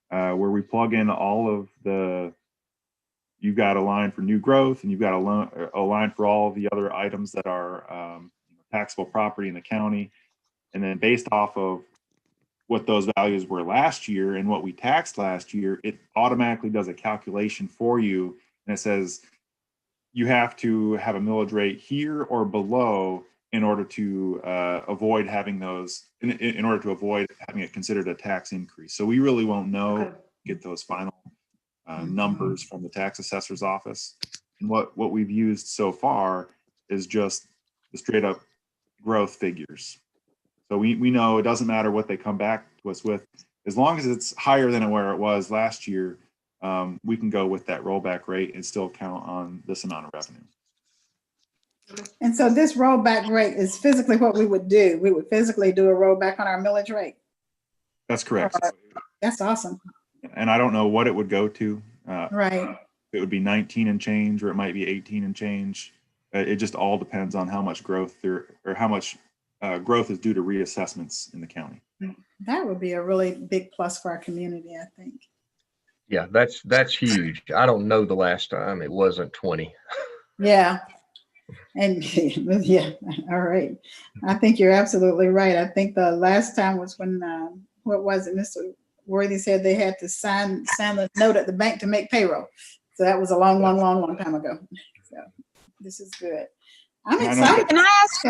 where we plug in all of you've got a line for new growth and you've got a line for all of the other items that are taxable property in the county. And then based off of what those values were last year and what we taxed last year, it automatically does a calculation for you. And it says you have to have a millage rate here or below in order to avoid having those, in order to avoid having it considered a tax increase. So we really won't know, get those final numbers from the tax assessor's office. And what we've used so far is just the straight up growth figures. So we know it doesn't matter what they come back to us with, as long as it's higher than where it was last year, we can go with that rollback rate and still count on this amount of revenue. And so this rollback rate is physically what we would do. We would physically do a rollback on our millage rate. That's correct. That's awesome. And I don't know what it would go to. Right. It would be 19 and change, or it might be 18 and change. It just all depends on how much growth there, or how much growth is due to reassessments in the county. That would be a really big plus for our community, I think. Yeah, that's huge. I don't know the last time it wasn't 20. Yeah. And yeah, all right. I think you're absolutely right. I think the last time was when, what was it? Mr. Worthy said they had to sign a note at the bank to make payroll. So that was a long time ago. So this is good. I'm excited. Can I ask?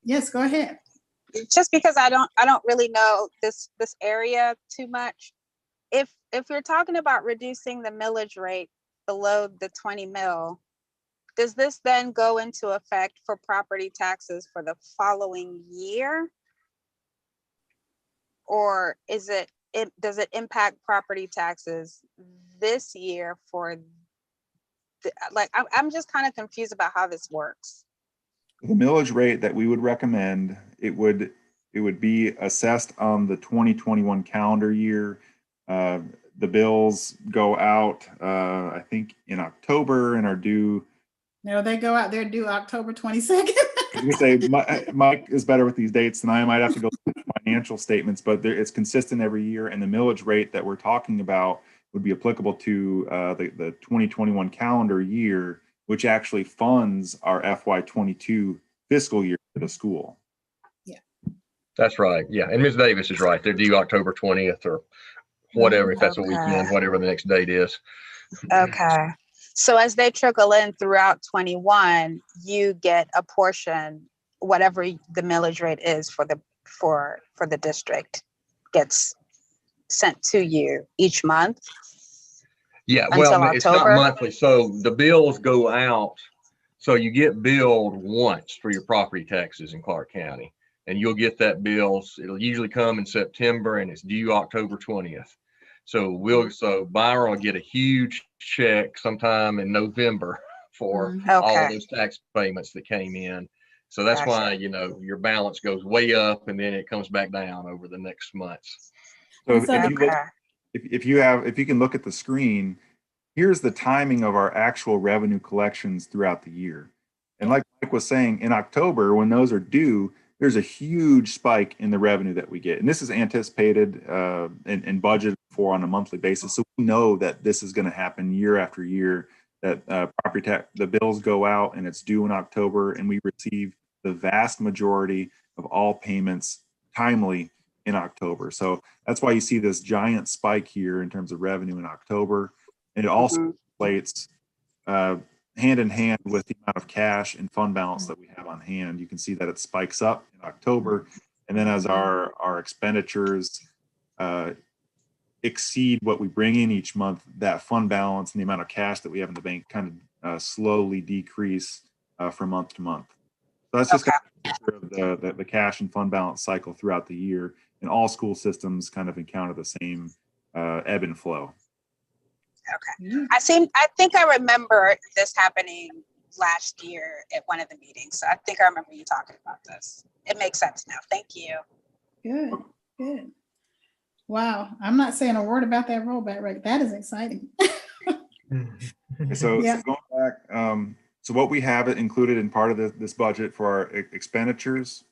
Yes, go ahead. Just because I don't really know this area too much. If you're talking about reducing the millage rate below the 20 mil, does this then go into effect for property taxes for the following year? Or does it impact property taxes this year for I'm just kind of confused about how this works. The millage rate that we would recommend, it would be assessed on the 2021 calendar year. the bills go out, I think in October and are due. No, they go out, they're due October 22nd. I was gonna say, Mike is better with these dates than I might have to go through the financial statements, but it's consistent every year. And the millage rate that we're talking about would be applicable to the 2021 calendar year, which actually funds our FY22 fiscal year for the school. Yeah. That's right. Yeah. And Ms. Davis is right. They're due October 20th or whatever, if that's a weekend, whatever the next date is. Okay. So as they trickle in throughout 21, you get a portion, whatever the millage rate is for the district gets sent to you each month. Yeah, Until well, it's not October? monthly. So the bills go out. So you get billed once for your property taxes in Clark County, and you'll get that bill. It'll usually come in September and it's due October 20th. So Byron will get a huge check sometime in November for all of those tax payments that came in. So that's why, you know, your balance goes way up and then it comes back down over the next months. So if you can look at the screen, here's the timing of our actual revenue collections throughout the year. And like Mike was saying, in October, when those are due, there's a huge spike in the revenue that we get. And this is anticipated and budgeted for on a monthly basis. So we know that this is going to happen year after year, that property tax, the bills go out and it's due in October, and we receive the vast majority of all payments timely in October. So that's why you see this giant spike here in terms of revenue in October. And it also relates hand in hand with the amount of cash and fund balance that we have on hand. You can see that it spikes up in October. And then as our expenditures exceed what we bring in each month, that fund balance and the amount of cash that we have in the bank kind of slowly decrease from month to month. So that's just kind of a picture of the cash and fund balance cycle throughout the year. And all school systems kind of encounter the same ebb and flow. Okay. I think I remember this happening last year at one of the meetings. So I think I remember you talking about this. It makes sense now. Thank you. Good. Wow. I'm not saying a word about that rollback rate. That is exciting. So going back, so what we have included in part of this budget for our expenditures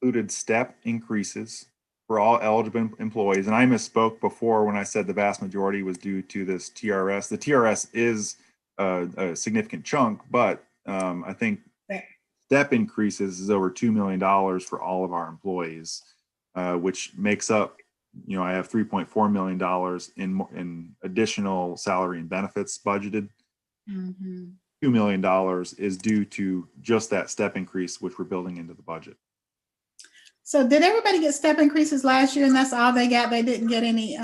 included step increases for all eligible employees. And I misspoke before when I said the vast majority was due to this TRS. The TRS is a significant chunk, but I think step increases is over $2 million for all of our employees, which makes up, you know, I have $3.4 million in additional salary and benefits budgeted. $2 million is due to just that step increase, which we're building into the budget. So did everybody get step increases last year and that's all they got? They didn't get any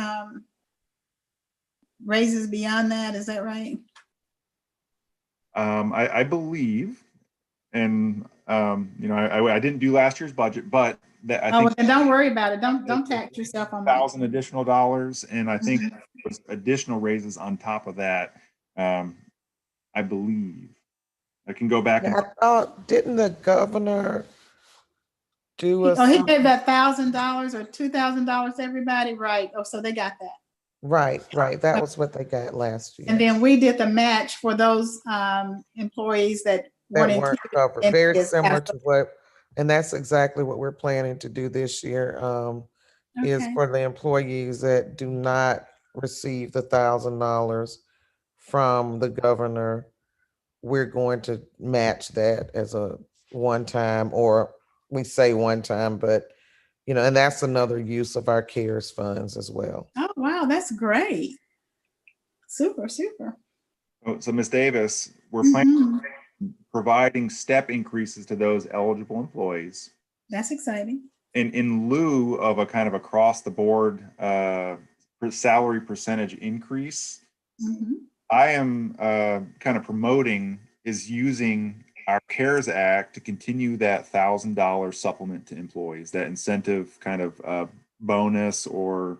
raises beyond that, is that right? I believe, and you know, I didn't do last year's budget, but that I think well, don't worry about it. Don't tax yourself on that. $1,000 additional dollars, and I think there was additional raises on top of that. I believe I can go back. I thought, didn't the governor do a? Oh, he gave that $1,000 or $2,000 to everybody, right? Oh, so they got that. Right. That was what they got last year. And then we did the match for those employees that weren't covered. Very similar to what, and that's exactly what we're planning to do this year. Is for the employees that do not receive the $1,000 from the governor, we're going to match that as a one-time, or we say one-time, but you know, and that's another use of our CARES funds as well. Oh, wow, that's great. Super. So Ms. Davis, we're planning providing step increases to those eligible employees. That's exciting. In lieu of a kind of across the board salary percentage increase, I am kind of promoting is using our CARES Act to continue that $1,000 supplement to employees, that incentive kind of bonus, or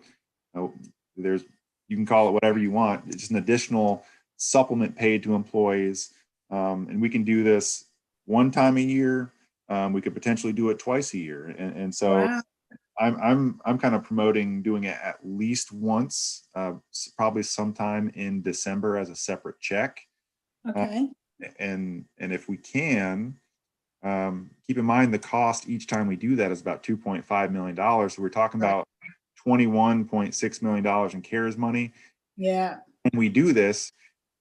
you can call it whatever you want. It's just an additional supplement paid to employees. And we can do this one time a year. We could potentially do it twice a year. And so I'm kind of promoting doing it at least once, probably sometime in December as a separate check. Okay. And if we can, keep in mind the cost each time we do that is about $2.5 million. So we're talking about $21.6 million in CARES money. Yeah. When we do this,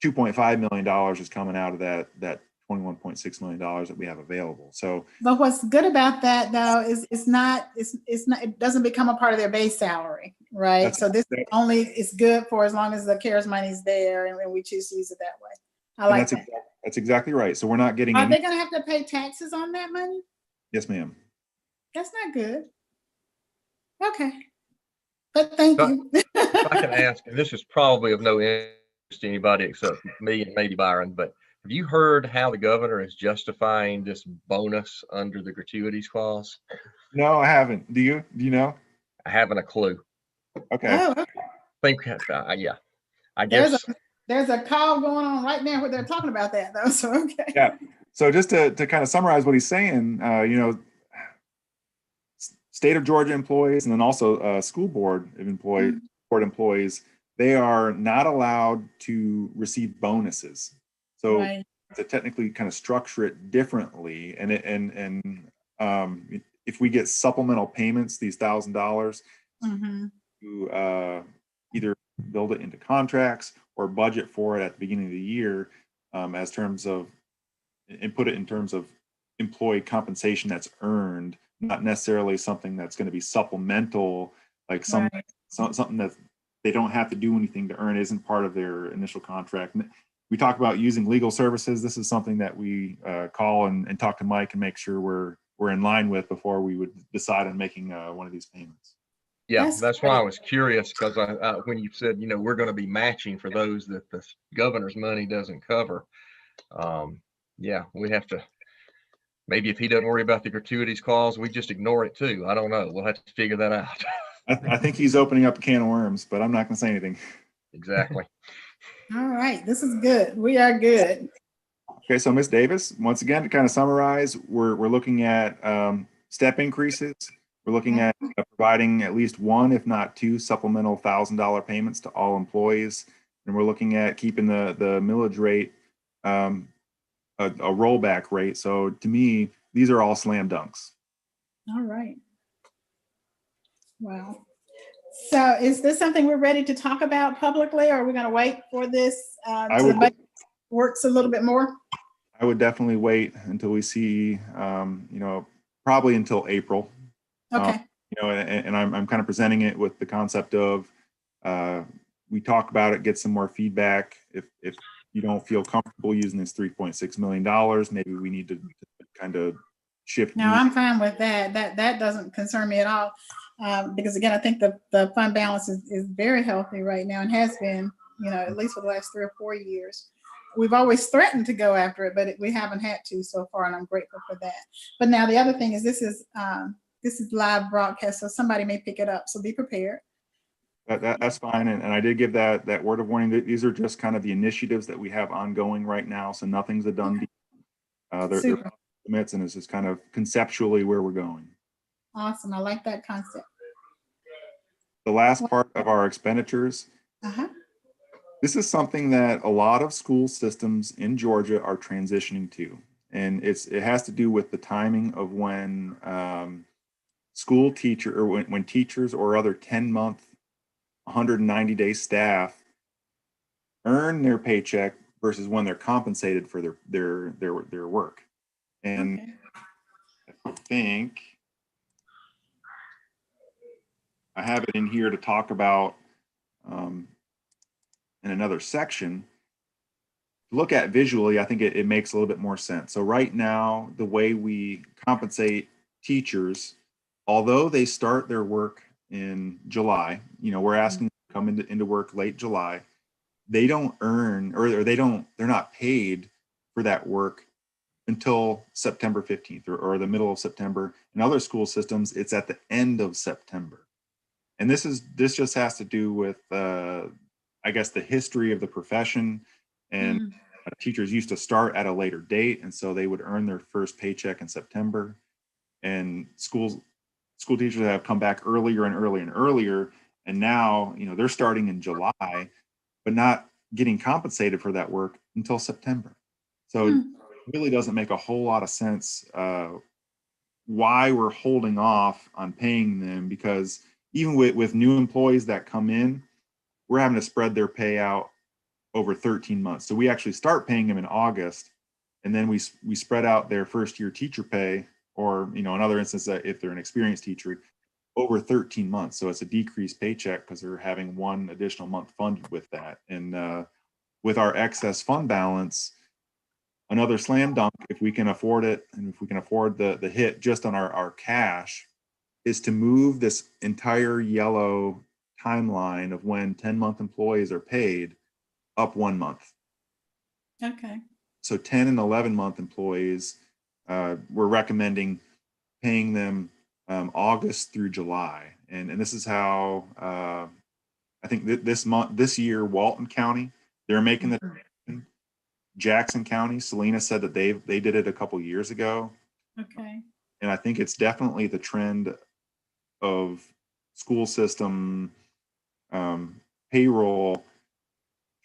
$2.5 million is coming out of that $21.6 million that we have available. So, But what's good about that though is it's not, it doesn't become a part of their base salary, right? That's So this only is good for as long as the CARES money's there and we choose to use it that way. I like that. That's exactly right. So we're not getting Are any. they gonna have to pay taxes on that money? Yes, ma'am. That's not good. Okay. But thank But you. if I can ask, and this is probably of no interest to anybody except me and maybe Byron, but have you heard how the governor is justifying this bonus under the gratuities clause? No, I haven't. Do you know? I haven't a clue. Okay. Oh, okay. Yeah, I There's guess. there's a call going on right now where they're talking about that though. So okay. Yeah. So just to kind of summarize what he's saying, state of Georgia employees and then also school board employees, they are not allowed to receive bonuses. So Right. to technically kind of structure it differently, and if we get supplemental payments, these $1,000, Mm-hmm. to either build it into contracts or budget for it at the beginning of the year, as terms of, and put it in terms of employee compensation that's earned, not necessarily something that's going to be supplemental, like Right. something that they don't have to do anything to earn, isn't part of their initial contract. We talk about using legal services. This is something that we call and talk to Mike and make sure we're in line with before we would decide on making one of these payments. Yeah, That's that's why great. I was curious, because when you said, we're going to be matching for those that the governor's money doesn't cover. Yeah, we have to, maybe if he doesn't worry about the gratuities clause, we just ignore it too. I don't know. We'll have to figure that out. I think he's opening up a can of worms, but I'm not going to say anything. Exactly. All right. This is good. We are good. Okay, so Ms. Davis, once again, to kind of summarize, we're looking at step increases. We're looking at providing at least one, if not two, supplemental $1,000 payments to all employees. And we're looking at keeping the millage rate a rollback rate. So to me, these are all slam dunks. All right. Wow. So is this something we're ready to talk about publicly, or are we going to wait for this till the budget works a little bit more? I would definitely wait until we see, probably until April. Okay. And I'm kind of presenting it with the concept of we talk about it, get some more feedback. If you don't feel comfortable using this $3.6 million, maybe we need to kind of shift. No, I'm fine with that. That doesn't concern me at all. Because again, I think the fund balance is very healthy right now and has been, at least for the last 3 or 4 years. We've always threatened to go after it, but we haven't had to so far, and I'm grateful for that. But now the other thing is this is live broadcast, so somebody may pick it up, so be prepared. That's fine, and I did give that word of warning. These are just kind of the initiatives that we have ongoing right now, so nothing's a done deal. They're estimates, and it's just kind of conceptually where we're going. Awesome, I like that concept. The last part of our expenditures. This is something that a lot of school systems in Georgia are transitioning to, and it has to do with the timing of when school teacher or when teachers or other 10-month, 190-day staff earn their paycheck versus when they're compensated for their work. And I think I have it in here to talk about in another section. Look at visually, I think it makes a little bit more sense. So right now, the way we compensate teachers, although they start their work in July, we're asking them to come into work late July, they don't earn or they're not paid for that work until September 15th or the middle of September. In other school systems, it's at the end of September. And this just has to do with, I guess, the history of the profession, and teachers used to start at a later date. And so they would earn their first paycheck in September, and school school teachers that have come back earlier and earlier and earlier. And now, you know, they're starting in July, but not getting compensated for that work until September. So it really doesn't make a whole lot of sense why we're holding off on paying them, because even with new employees that come in, we're having to spread their payout over 13 months. So we actually start paying them in August, and then we spread out their first year teacher pay, or, you know, in other instances, if they're an experienced teacher, over 13 months. So it's a decreased paycheck because they're having one additional month funded with that. And with our excess fund balance, another slam dunk, if we can afford it, and if we can afford the hit just on our cash, is to move this entire yellow timeline of when 10-month employees are paid up 1 month. Okay. So 10 and 11-month employees, we're recommending paying them August through July. And this is how I think this year, Walton County, they're making the transition. Jackson County, Selena said that they did it a couple years ago. Okay. And I think it's definitely the trend of school system payroll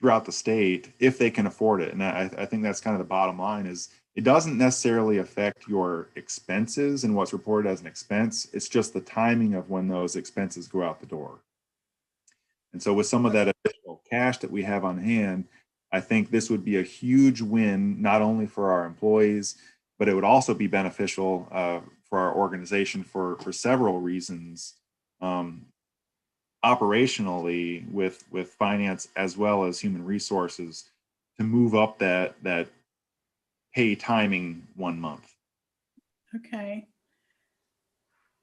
throughout the state, if they can afford it. And I think that's kind of the bottom line, is it doesn't necessarily affect your expenses and what's reported as an expense. It's just the timing of when those expenses go out the door. And so with some of that additional cash that we have on hand, I think this would be a huge win, not only for our employees, but it would also be beneficial for our organization for several reasons, operationally with finance as well as human resources, to move up that pay timing 1 month. Okay.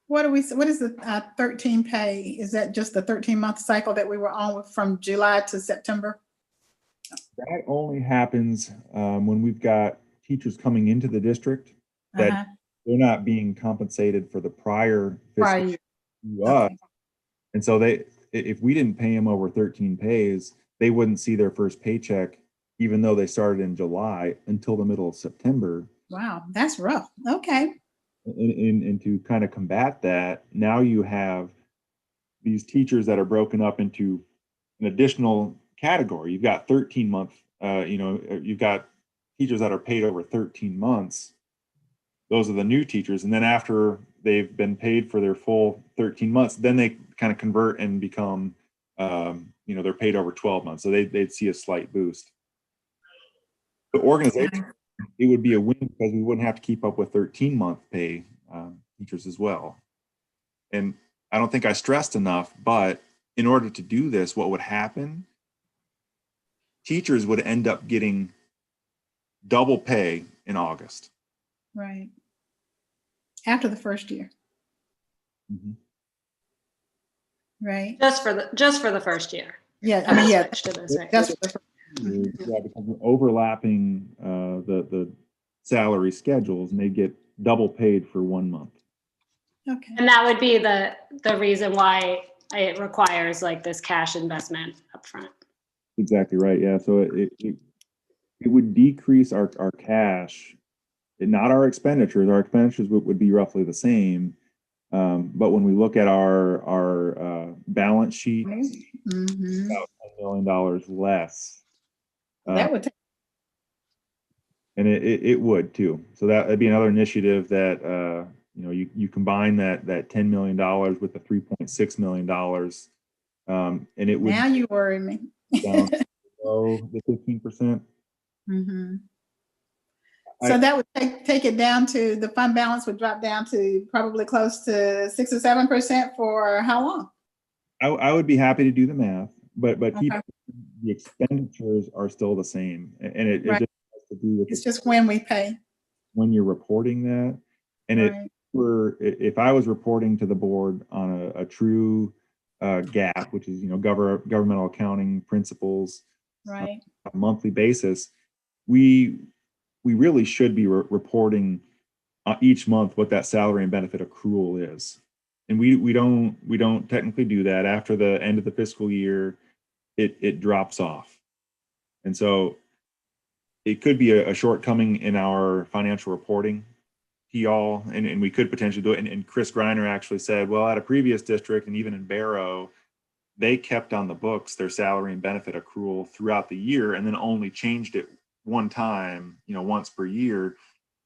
What is the 13 pay? Is that just the 13-month cycle that we were on from July to September? That only happens when we've got teachers coming into the district that they're not being compensated for the prior fiscal year to us. And so if we didn't pay them over 13 pays, they wouldn't see their first paycheck, even though they started in July, until the middle of September. Wow, that's rough. Okay. And to kind of combat that, now you have these teachers that are broken up into an additional category. You've got 13-month, you've got teachers that are paid over 13 months. Those are the new teachers. And then after they've been paid for their full 13 months, then they kind of convert and become, they're paid over 12 months. So they'd see a slight boost. The organization, it would be a win because we wouldn't have to keep up with 13-month pay teachers as well. And I don't think I stressed enough, but in order to do this, what would happen? Teachers would end up getting double pay in August. Right. After the first year. Mm-hmm. Right. Just for the first year. Yeah, I mean, yeah. Switch to those, right? Just for the first Yeah, because we're overlapping the salary schedules, and they get double paid for 1 month. Okay. And that would be the reason why it requires like this cash investment upfront. Exactly right. Yeah. So it would decrease our cash, not our expenditures. Our expenditures would be roughly the same. But when we look at our balance sheet, about $10 million less. That would take. And it would too. So that'd be another initiative that you combine that $10 million with the $3.6 million, and it would. Now you worry me. Down below the 15%. So that would take it down to, the fund balance would drop down to probably close to 6 or 7% for how long? I would be happy to do the math, but keep the expenditures are still the same, and it just has to do with it's just when we pay, when you're reporting that. And if I was reporting to the board on a true GAAP, which is governmental accounting principles, right, on a monthly basis, we really should be reporting each month what that salary and benefit accrual is. And we don't technically do that. After the end of the fiscal year, it drops off. And so it could be a shortcoming in our financial reporting. he all, and we could potentially do it. And Chris Greiner actually said, well, at a previous district and even in Barrow, they kept on the books their salary and benefit accrual throughout the year and then only changed it one time, once per year.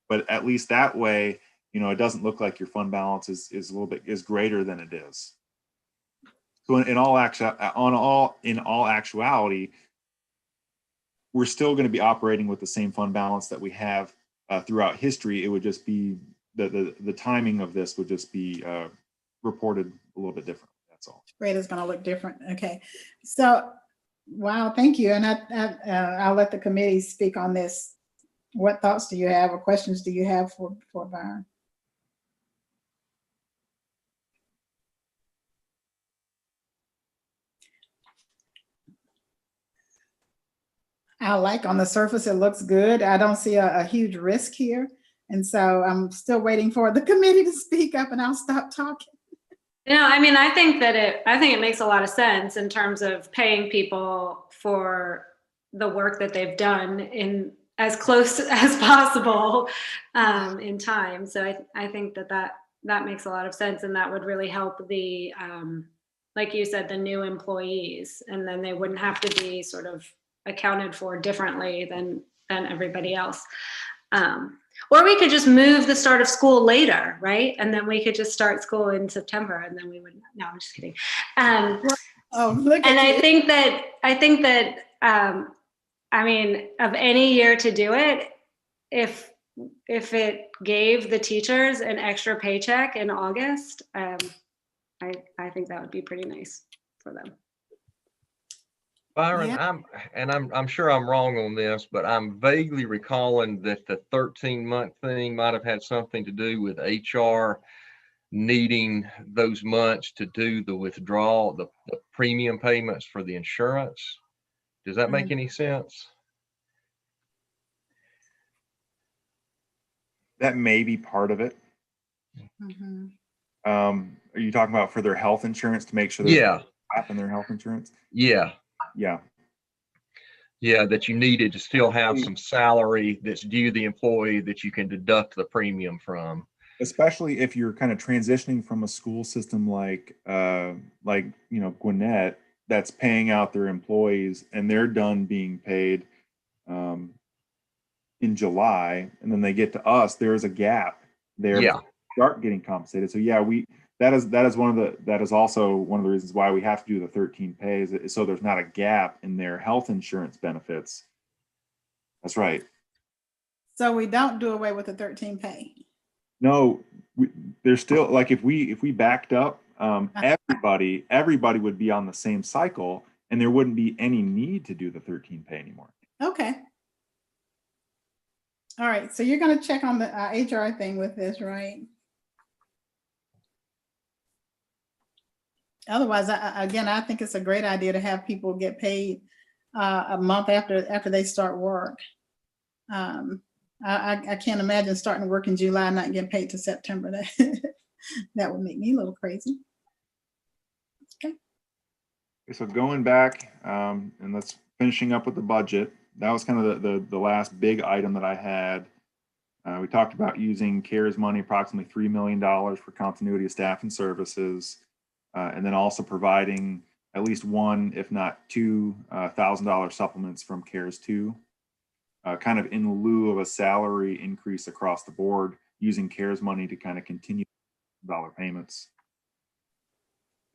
But at least that way, it doesn't look like your fund balance is a little bit is greater than it is. So in all actuality, we're still going to be operating with the same fund balance that we have throughout history. It would just be the timing of this would just be reported a little bit different. That's all. Rate is going to look different. Okay. So, wow, thank you. And I'll let the committee speak on this. What thoughts do you have or questions do you have for Byron? I like on the surface, it looks good. I don't see a huge risk here. And so I'm still waiting for the committee to speak up and I'll stop talking. I think it makes a lot of sense in terms of paying people for the work that they've done in as close as possible in time. So I think that makes a lot of sense, and that would really help the, like you said, the new employees, and then they wouldn't have to be sort of accounted for differently than everybody else. Or we could just move the start of school later, right? And then we could just start school in September, and then we would. No, I'm just kidding. Look and at I think that of any year to do it, if it gave the teachers an extra paycheck in August, I think that would be pretty nice for them. Byron, I'm sure I'm wrong on this, but I'm vaguely recalling that the 13-month thing might have had something to do with HR needing those months to do the withdrawal, the premium payments for the insurance. Does that make any sense? That may be part of it. Are you talking about for their health insurance to make sure there's no gap in their health insurance? Yeah, that you needed to still have some salary that's due the employee that you can deduct the premium from. Especially if you're kind of transitioning from a school system like Gwinnett, that's paying out their employees and they're done being paid in July, and then they get to us, there is a gap there. Yeah. Start getting compensated. So that is also one of the reasons why we have to do the 13 pays, so there's not a gap in their health insurance benefits. That's right. So we don't do away with the 13 pay. No, there's still, like, if we backed up, everybody would be on the same cycle, and there wouldn't be any need to do the 13 pay anymore. Okay. All right. So you're going to check on the HR thing with this, right? Otherwise, I think it's a great idea to have people get paid a month after they start work. I can't imagine starting work in July and not getting paid to September. That would make me a little crazy. Okay. So going back and let's finishing up with the budget. That was kind of the last big item that I had. We talked about using CARES money, approximately $3 million for continuity of staff and services, and then also providing at least one, if not two, $1,000 supplements from CARES 2. Kind of in lieu of a salary increase across the board, using CARES money to kind of continue dollar payments.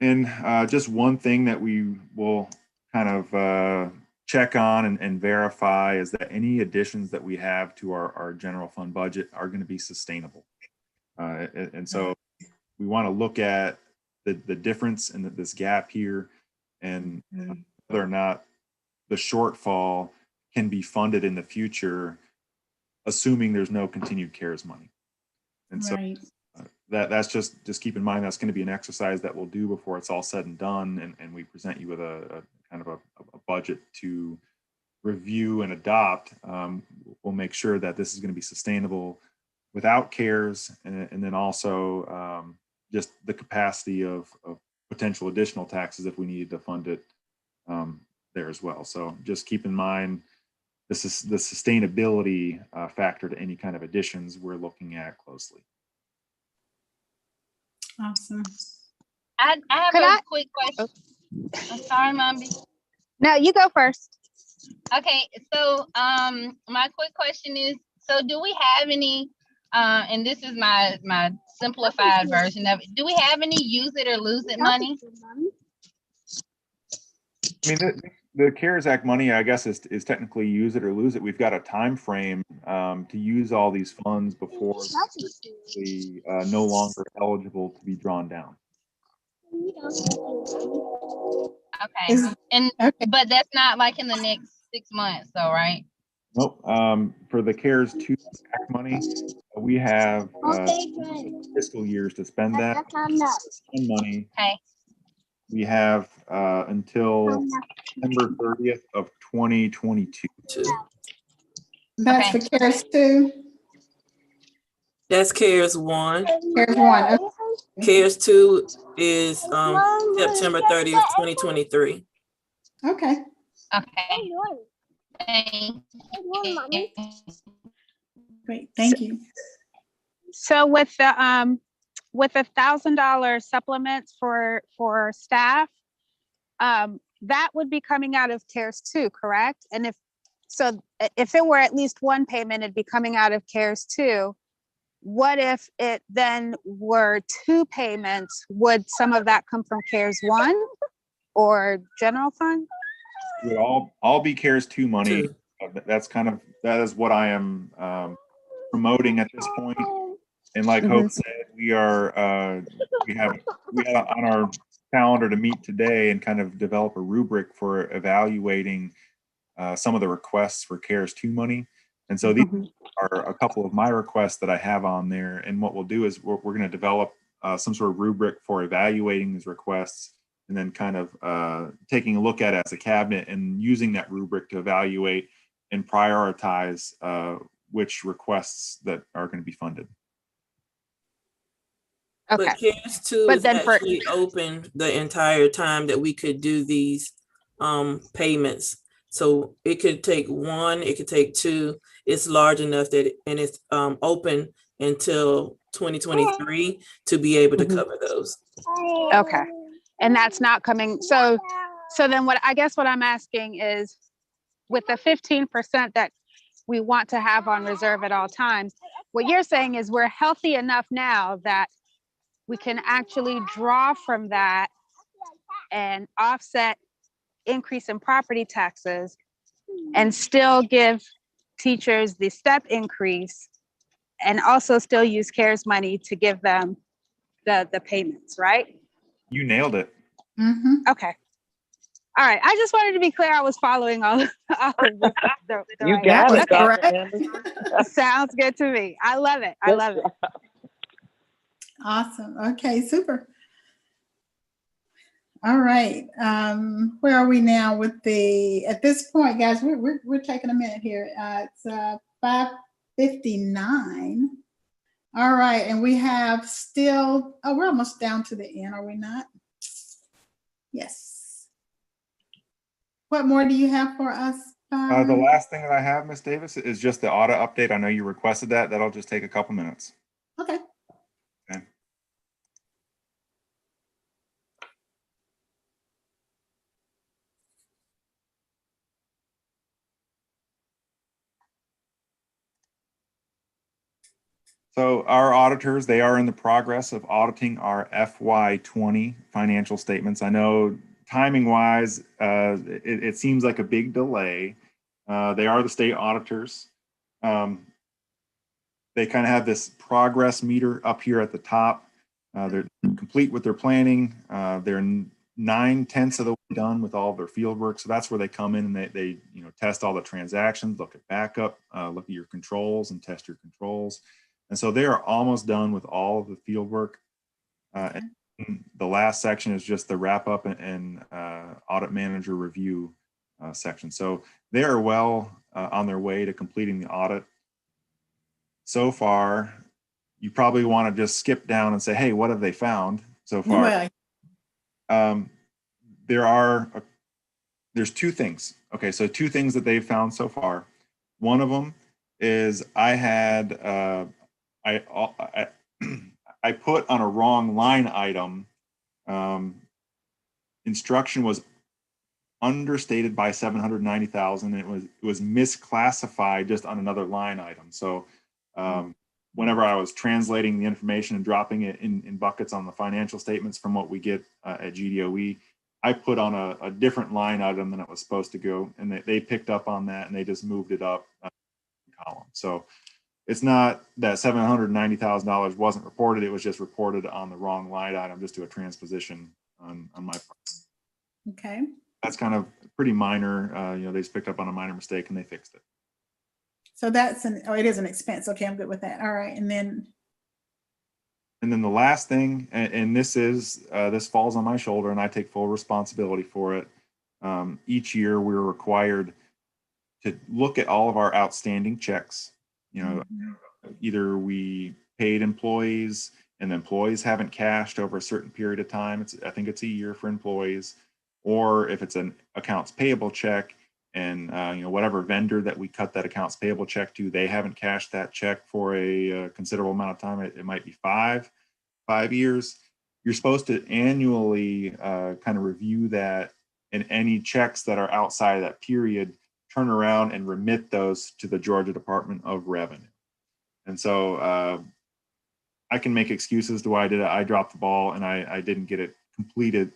And just one thing that we will kind of check on and verify is that any additions that we have to our general fund budget are going to be sustainable. And so we want to look at the difference in this gap here and whether or not the shortfall can be funded in the future, assuming there's no continued CARES money. And so that's just keep in mind, that's going to be an exercise that we'll do before it's all said and done. And we present you with a kind of a budget to review and adopt. We'll make sure that this is going to be sustainable without CARES, and then also just the capacity of potential additional taxes if we needed to fund it there as well. So just keep in mind, this is the sustainability factor to any kind of additions we're looking at closely. Awesome. I have Could a I- quick question. I'm sorry, Mommy. No, you go first. Okay, so my quick question is, so do we have any, and this is my simplified version of it, do we have any use it or lose it money? I mean, the CARES Act money, I guess, is technically use it or lose it. We've got a time frame to use all these funds before they're no longer eligible to be drawn down. Okay, and Okay. but that's not like in the next 6 months, though, right? Nope. For the CARES 2 Act money, we have fiscal years to spend that. Spend money. Okay. We have until September 30th of 2022. That's Okay. for CARES 2. That's CARES 1. CARES 1. Okay. CARES 2 is September 30th, 2023. Okay. Okay. Thank you. Great. Thank you. So with the $1,000 supplements for staff, that would be coming out of CARES 2, correct? And if it were at least one payment, it'd be coming out of CARES 2. What if it then were 2 payments? Would some of that come from CARES 1 or general fund? It would all be CARES 2 money. 2. That is what I am promoting at this point. And like Hope said, we have on our calendar to meet today and kind of develop a rubric for evaluating some of the requests for CARES 2 money. And so these are a couple of my requests that I have on there. And what we'll do is we're going to develop some sort of rubric for evaluating these requests, and then kind of taking a look at it as a cabinet and using that rubric to evaluate and prioritize which requests that are going to be funded. Okay. But CARES 2 But is then for- actually open the entire time that we could do these payments. So it could take 1, it could take 2. It's large enough that and it's open until 2023 to be able to cover those. Okay. And that's not coming. So then what I'm asking is, with the 15% that we want to have on reserve at all times, what you're saying is we're healthy enough now that we can actually draw from that and offset increase in property taxes and still give teachers the step increase and also still use CARES money to give them the payments, right? You nailed it. Mm-hmm. Okay. All right. I just wanted to be clear I was following all of the You right got way. it, Okay. Dr. Anderson. Sounds good to me. I love it. I love it. Awesome. Okay, super. All right. Where are we now with at this point, guys, we're taking a minute here. It's 5:59. All right. And we have still, we're almost down to the end, are we not? Yes. What more do you have for us? The last thing that I have, Ms. Davis, is just the audit update. I know you requested that. That'll just take a couple minutes. Okay. Okay. So our auditors, they are in the progress of auditing our FY20 financial statements. I know timing wise, it seems like a big delay. They are the state auditors. They kind of have this progress meter up here at the top. They're complete with their planning. They're 9/10 of the way done with all of their field work. So that's where they come in and they test all the transactions, look at backup, look at your controls and test your controls. And so they are almost done with all of the field work. And the last section is just the wrap up and audit manager review section. So they are well on their way to completing the audit. So far, you probably want to just skip down and say, hey, what have they found so far? Well, There's 2 things. Okay, so 2 things that they've found so far. One of them is I had, I put on a wrong line item. Instruction was understated by 790,000. It was misclassified just on another line item. So whenever I was translating the information and dropping it in buckets on the financial statements from what we get at GDOE, I put on a different line item than it was supposed to go, and they picked up on that and they just moved it up column. So it's not that $790,000 wasn't reported; it was just reported on the wrong line item, just to a transposition on my part. Okay. That's kind of pretty minor. They just picked up on a minor mistake and they fixed it. So that's it is an expense. Okay, I'm good with that. All right, and then the last thing, and this falls on my shoulder, and I take full responsibility for it. Each year, we're required to look at all of our outstanding checks. Either we paid employees and the employees haven't cashed over a certain period of time. I think it's a year for employees, or if it's an accounts payable check and whatever vendor that we cut that accounts payable check to, they haven't cashed that check for a considerable amount of time. It might be five years. You're supposed to annually kind of review that, and any checks that are outside of that period, turn around and remit those to the Georgia Department of Revenue. And so I can make excuses to why I did it. I dropped the ball and I didn't get it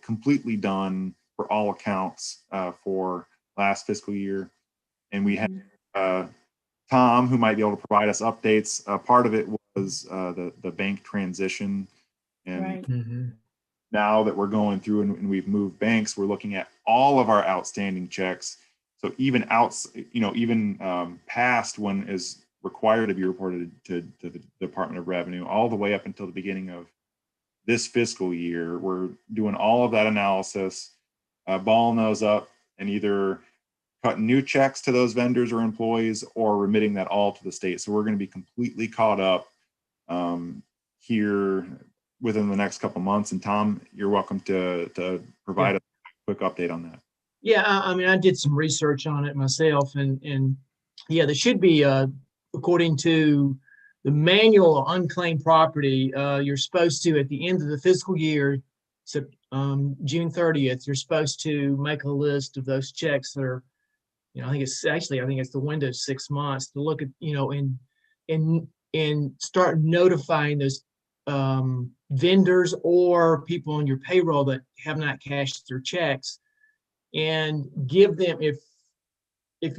completely done for all accounts for last fiscal year. And we had Tom, who might be able to provide us updates. Part of it was the bank transition. And now that we're going through and we've moved banks, we're looking at all of our outstanding checks. So even past when is required to be reported to the Department of Revenue, all the way up until the beginning of this fiscal year, we're doing all of that analysis, balling those up, and either cutting new checks to those vendors or employees, or remitting that all to the state. So we're going to be completely caught up here within the next couple months. And Tom, you're welcome to provide a quick update on that. Yeah, I mean, I did some research on it myself, and yeah, there should be, according to the manual of unclaimed property, you're supposed to, at the end of the fiscal year, so June 30th, you're supposed to make a list of those checks that are, I think it's the window of 6 months to look at, and start notifying those vendors or people on your payroll that have not cashed their checks, and give them, if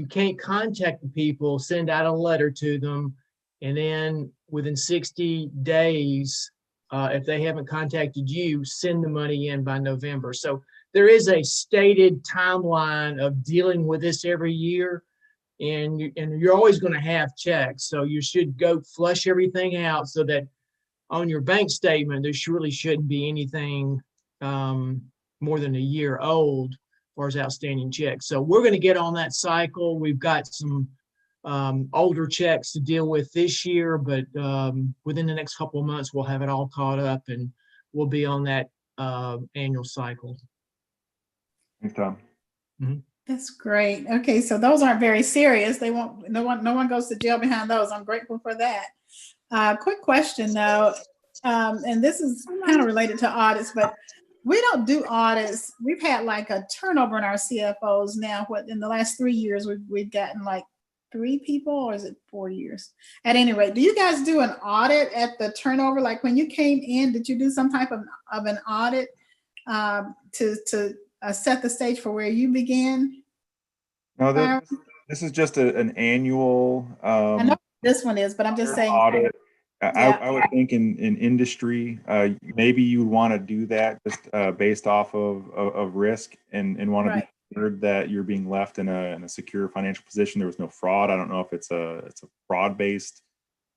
you can't contact the people, send out a letter to them, and then within 60 days, if they haven't contacted you, send the money in by November. So there is a stated timeline of dealing with this every year, and you're always going to have checks. So you should go flush everything out so that on your bank statement, there surely shouldn't be anything more than a year old as far as outstanding checks. So we're going to get on that cycle. We've got some older checks to deal with this year, but within the next couple of months, we'll have it all caught up and we'll be on that annual cycle. Thanks, Tom. That's great. Okay, so those aren't very serious. No one goes to jail behind those. I'm grateful for that. Quick question though, and this is kind of related to audits, but we don't do audits. We've had like a turnover in our CFOs now. In the last 3 years, we've gotten like 3 people, or is it 4 years? At any rate, do you guys do an audit at the turnover? Like when you came in, did you do some type of an audit to set the stage for where you began? No, this is just an annual. I know this one is, but I'm just saying. Audit. I would think in industry, maybe you would want to do that just based off of risk and want to be assured that you're being left in a secure financial position. There was no fraud. I don't know if it's a fraud-based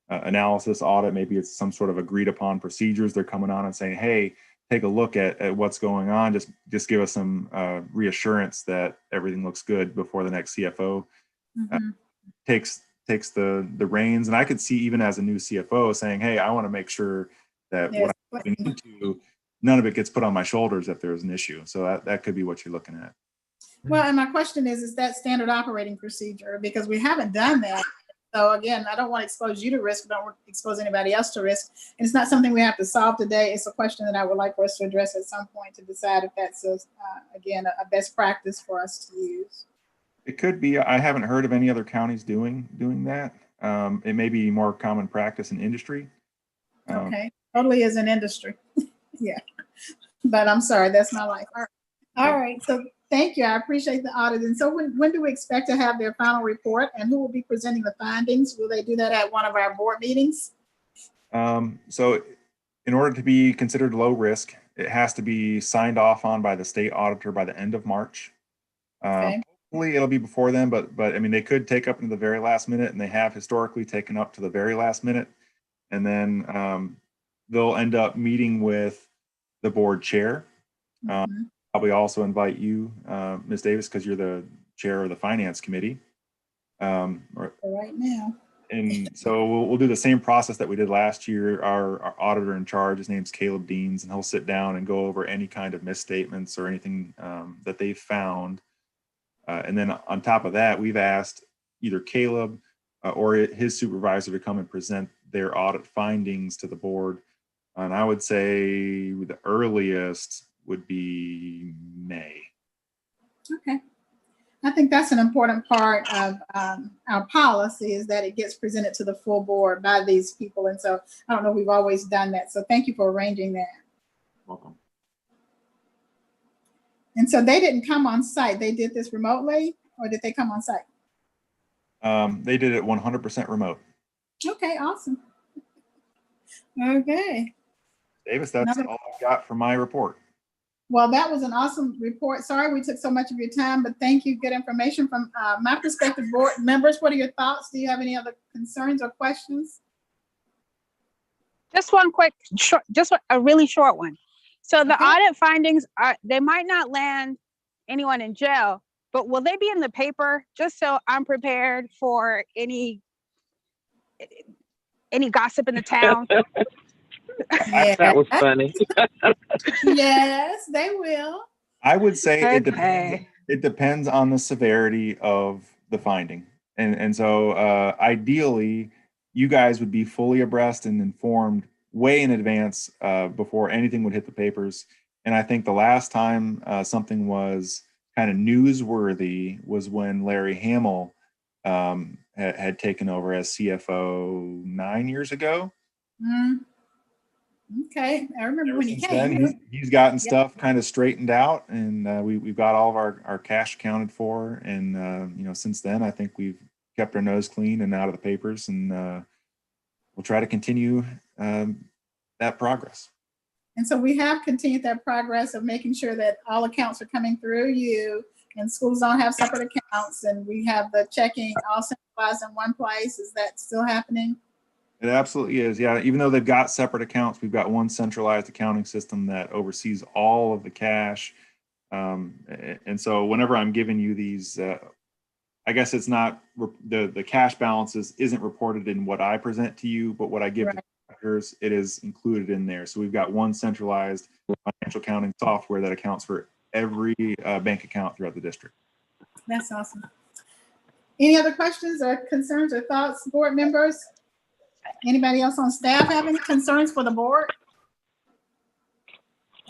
analysis audit. Maybe it's some sort of agreed upon procedures. They're coming on and saying, hey, take a look at what's going on. Just give us some reassurance that everything looks good before the next CFO takes the reins. And I could see, even as a new CFO, saying, hey, I want to make sure that what I'm looking into, none of it gets put on my shoulders if there's an issue. So that could be what you're looking at. Well, and my question is that standard operating procedure? Because we haven't done that. So again, I don't want to expose you to risk, don't want to expose anybody else to risk. And it's not something we have to solve today. It's a question that I would like for us to address at some point to decide if that's, again, a best practice for us to use. It could be. I haven't heard of any other counties doing that. It may be more common practice in industry. Okay, totally is an industry. Yeah, but I'm sorry, that's my life. All right, so thank you. I appreciate the audit. And so when do we expect to have their final report, and who will be presenting the findings? Will they do that at one of our board meetings? So in order to be considered low risk, it has to be signed off on by the state auditor by the end of March. Okay. Hopefully it'll be before then, but I mean, they could take up into the very last minute, and they have historically taken up to the very last minute. And then they'll end up meeting with the board chair. Probably also invite you, Ms. Davis, because you're the chair of the finance committee. Right now. And so we'll do the same process that we did last year. Our auditor in charge, his name's Caleb Deans, and he'll sit down and go over any kind of misstatements or anything that they've found. And then on top of that, we've asked either Caleb or his supervisor to come and present their audit findings to the board. And I would say the earliest would be May. Okay. I think that's an important part of our policy, is that it gets presented to the full board by these people. And so I don't know if we've always done that. So thank you for arranging that. Welcome. And so they didn't come on site. They did this remotely, or did they come on site? They did it 100% remote. Okay, awesome. Okay. Davis, that's all I've got for my report. Well, that was an awesome report. Sorry we took so much of your time, but thank you. Good information from my prospective board members. What are your thoughts? Do you have any other concerns or questions? Just one quick, a really short one. So the audit findings they might not land anyone in jail, but will they be in the paper, just so I'm prepared for any gossip in the town? Yeah. That was funny. Yes, they will. I would say it depends on the severity of the finding. And so ideally, you guys would be fully abreast and informed way in advance before anything would hit the papers. And I think the last time something was kind of newsworthy was when Larry Hamill had taken over as CFO 9 years ago. Okay, I remember when he came. Then he's gotten stuff kind of straightened out, and we've got all of our cash accounted for. And since then, I think we've kept our nose clean and out of the papers, and we'll try to continue that progress. And so we have continued that progress of making sure that all accounts are coming through you, and schools don't have separate accounts, and we have the checking all centralized in one place. Is that still happening? It absolutely is. Yeah. Even though they've got separate accounts, we've got one centralized accounting system that oversees all of the cash. And so whenever I'm giving you these, I guess it's not the cash balances isn't reported in what I present to you, but what I give to directors, it is included in there. So we've got one centralized financial accounting software that accounts for every bank account throughout the district. That's awesome. Any other questions or concerns or thoughts, board members? Anybody else on staff have any concerns for the board?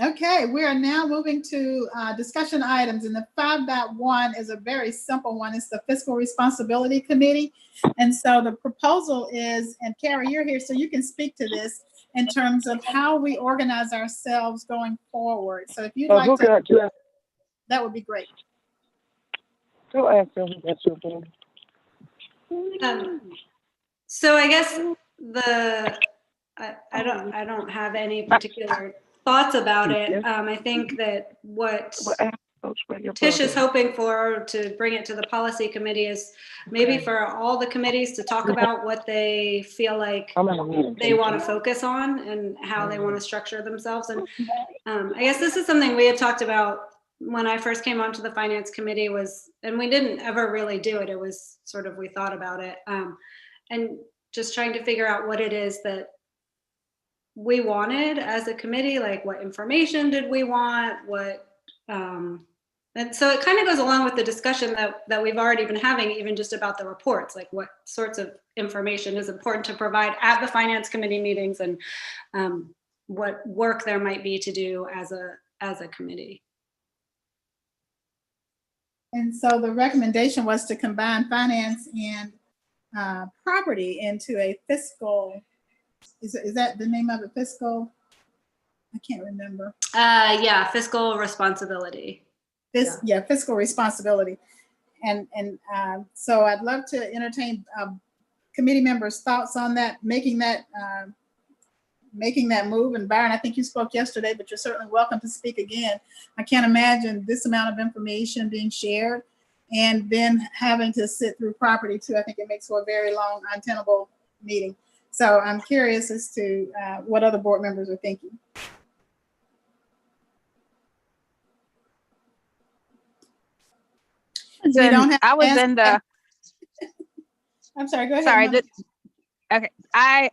Okay, we are now moving to discussion items, and the 5.1 is a very simple one. It's the Fiscal Responsibility Committee. And so the proposal is, and Carrie, you're here, so you can speak to this in terms of how we organize ourselves going forward. So if you'd like to, that would be great. Go ask them. So I guess I don't have any particular thoughts about it. I think that what Tish is hoping for to bring it to the policy committee is maybe for all the committees to talk about what they feel like they want to focus on and how they want to structure themselves. And I guess this is something we had talked about when I first came onto the finance committee and we didn't ever really do it. It was sort of, we thought about it and just trying to figure out what it is that we wanted as a committee, like what information did we want, what And so it kind of goes along with the discussion that we've already been having, even just about the reports, like what sorts of information is important to provide at the finance committee meetings, and what work there might be to do as a committee. And so the recommendation was to combine finance and property into a fiscal, is that the name of it, fiscal? I can't remember. Yeah, fiscal responsibility. Fiscal responsibility. And so I'd love to entertain committee members' thoughts on that, making that move. And Byron, I think you spoke yesterday, but you're certainly welcome to speak again. I can't imagine this amount of information being shared and then having to sit through property too. I think it makes for a very long, untenable meeting. So I'm curious as to what other board members are thinking. I was in the. I'm sorry. Go ahead. Sorry. Okay. I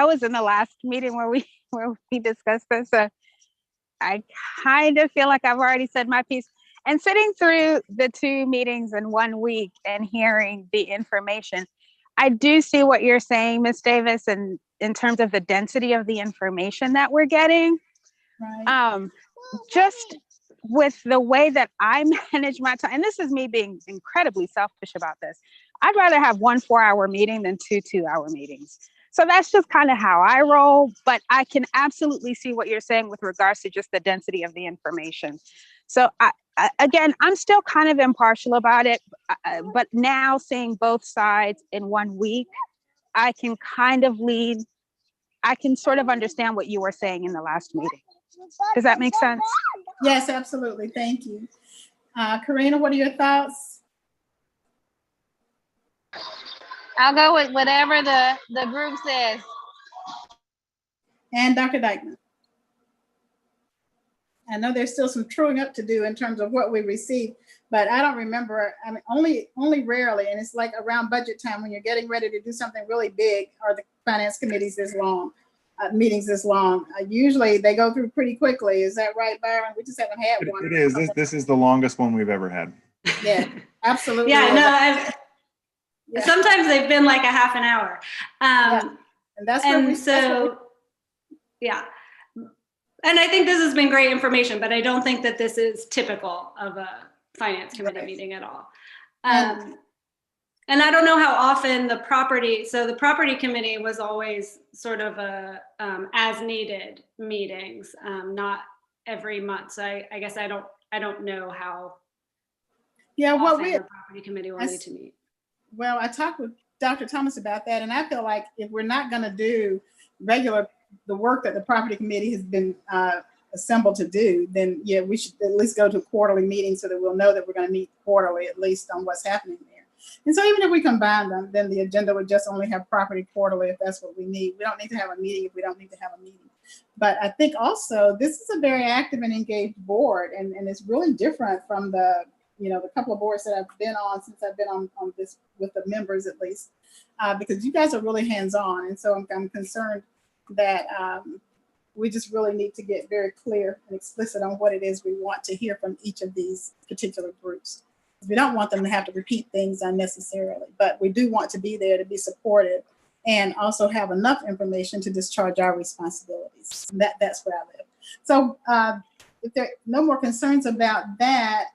was in the last meeting where we discussed this. So I kind of feel like I've already said my piece. And sitting through the 2 meetings in 1 week and hearing the information, I do see what you're saying, Ms. Davis, and in terms of the density of the information that we're getting. Right. Just with the way that I manage my time, and this is me being incredibly selfish about this, I'd rather have 1 4-hour meeting than 2 2-hour meetings. So that's just kind of how I roll, but I can absolutely see what you're saying with regards to just the density of the information. So again, I'm still kind of impartial about it, but now seeing both sides in 1 week, I can kind of lead, I can sort of understand what you were saying in the last meeting. Does that make sense? Yes, absolutely. Thank you. Karina, what are your thoughts? I'll go with whatever the group says. And Dr. Dykeman. I know there's still some truing up to do in terms of what we received, but I don't remember. I mean, only rarely, and it's like around budget time when you're getting ready to do something really big, are the finance committees this long, meetings this long. Usually they go through pretty quickly. Is that right, Byron? We just haven't had one. It is. This is the longest one we've ever had. Yeah, absolutely. Yeah, no, sometimes they've been like a half an hour. And that's yeah. And I think this has been great information, but I don't think that this is typical of a finance committee meeting at all. And I don't know how often the property committee was always sort of a as needed meetings, not every month. So I guess I don't know how often the property committee will need to meet. Well, I talked with Dr. Thomas about that, and I feel like if we're not going to do the work that the property committee has been assembled to do, then yeah, we should at least go to quarterly meetings so that we'll know that we're going to meet quarterly at least on what's happening there. And so even if we combine them, then the agenda would just only have property quarterly if that's what we need. We don't need to have a meeting if we don't need to have a meeting. But I think also this is a very active and engaged board, and it's really different from the couple of boards that I've been on since I've been on this with the members at least, because you guys are really hands-on. And so I'm concerned that we just really need to get very clear and explicit on what it is we want to hear from each of these particular groups. We don't want them to have to repeat things unnecessarily, but we do want to be there to be supportive and also have enough information to discharge our responsibilities. That's where I live. So if there are no more concerns about that,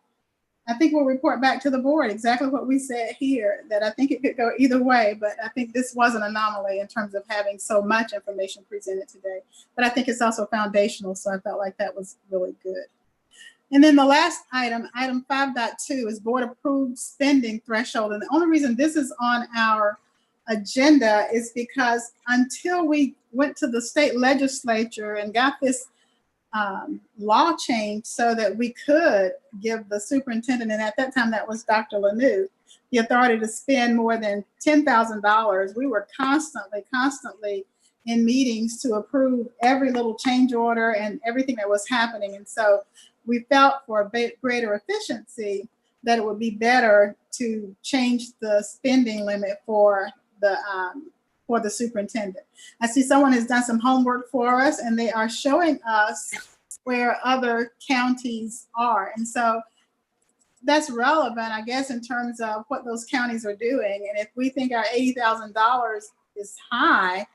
I think we'll report back to the board exactly what we said here, that I think it could go either way, but I think this was an anomaly in terms of having so much information presented today. But I think it's also foundational, so I felt like that was really good. And then the last item 5.2 is board approved spending threshold. And the only reason this is on our agenda is because until we went to the state legislature and got this law changed so that we could give the superintendent, and at that time that was Dr. Lanou, the authority to spend more than $10,000. We were constantly in meetings to approve every little change order and everything that was happening. And so we felt for a greater efficiency that it would be better to change the spending limit for the superintendent. I see someone has done some homework for us, and they are showing us where other counties are. And so that's relevant, I guess, in terms of what those counties are doing. And if we think our $80,000 is high,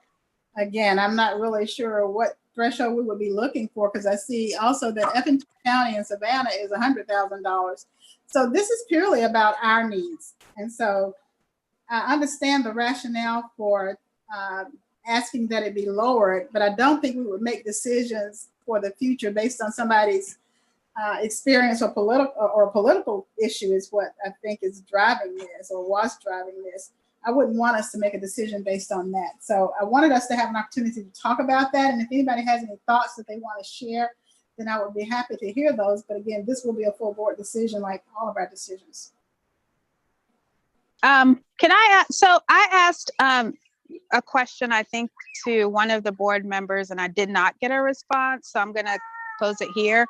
again, I'm not really sure what threshold we would be looking for, because I see also that Effingham County in Savannah is $100,000. So this is purely about our needs. And so I understand the rationale for asking that it be lowered, but I don't think we would make decisions for the future based on somebody's experience or political issue is what I think is driving this, or was driving this. I wouldn't want us to make a decision based on that. So I wanted us to have an opportunity to talk about that. And if anybody has any thoughts that they want to share, then I would be happy to hear those. But again, this will be a full board decision like all of our decisions. So I asked a question, I think, to one of the board members, and I did not get a response. So I'm going to pose it here.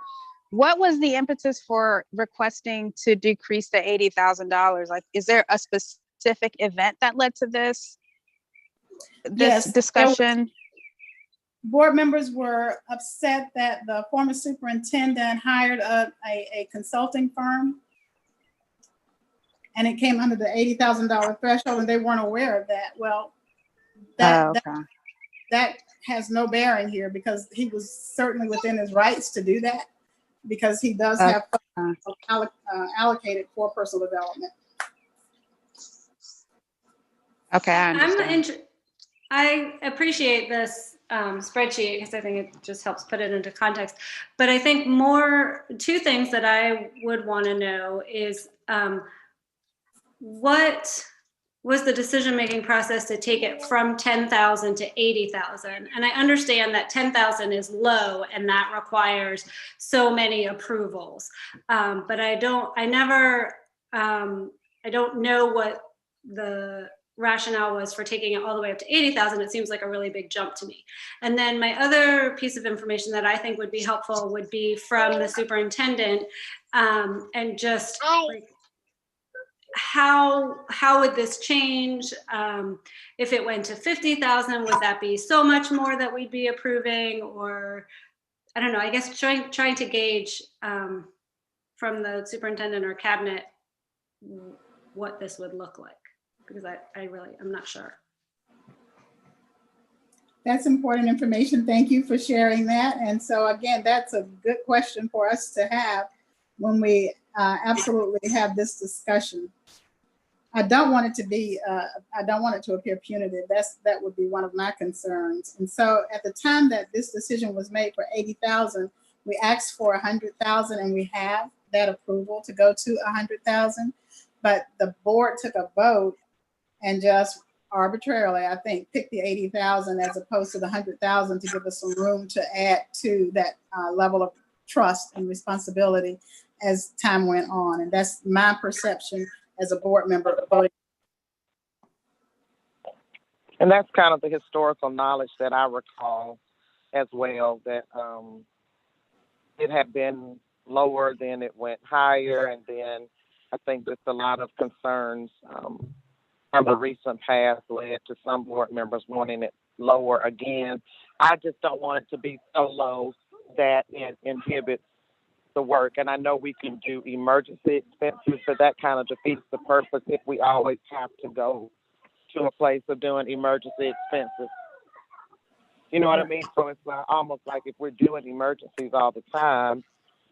What was the impetus for requesting to decrease the $80,000? Like, is there a specific event that led to this discussion? Board members were upset that the former superintendent hired a consulting firm, and it came under the $80,000 threshold, and they weren't aware of that. Well, that has no bearing here, because he was certainly within his rights to do that, because he does have allocated for personal development. Okay, I understand. I appreciate this spreadsheet, because I think it just helps put it into context. But I think two things that I would want to know is what was the decision-making process to take it from 10,000 to 80,000? And I understand that 10,000 is low and that requires so many approvals. But I don't know what the rationale was for taking it all the way up to 80,000. It seems like a really big jump to me. And then my other piece of information that I think would be helpful would be from the superintendent, and just like, how would this change if it went to 50,000? Would that be so much more that we'd be approving? Or I don't know, I guess trying to gauge from the superintendent or cabinet what this would look like, because I'm not sure. That's important information. Thank you for sharing that. And so again, that's a good question for us to have when we absolutely have this discussion. I don't want it to appear punitive. That would be one of my concerns. And so at the time that this decision was made for 80,000, we asked for 100,000, and we have that approval to go to 100,000. But the board took a vote and just arbitrarily, I think, picked the 80,000 as opposed to the 100,000 to give us some room to add to that level of trust and responsibility as time went on. And that's my perception as a board member voting. And that's kind of the historical knowledge that I recall as well, that it had been lower, then it went higher, and then I think there's a lot of concerns from the recent past led to some board members wanting it lower again. I just don't want it to be so low that it inhibits the work. And I know we can do emergency expenses, but that kind of defeats the purpose if we always have to go to a place of doing emergency expenses. You know what I mean? So it's almost like if we're doing emergencies all the time.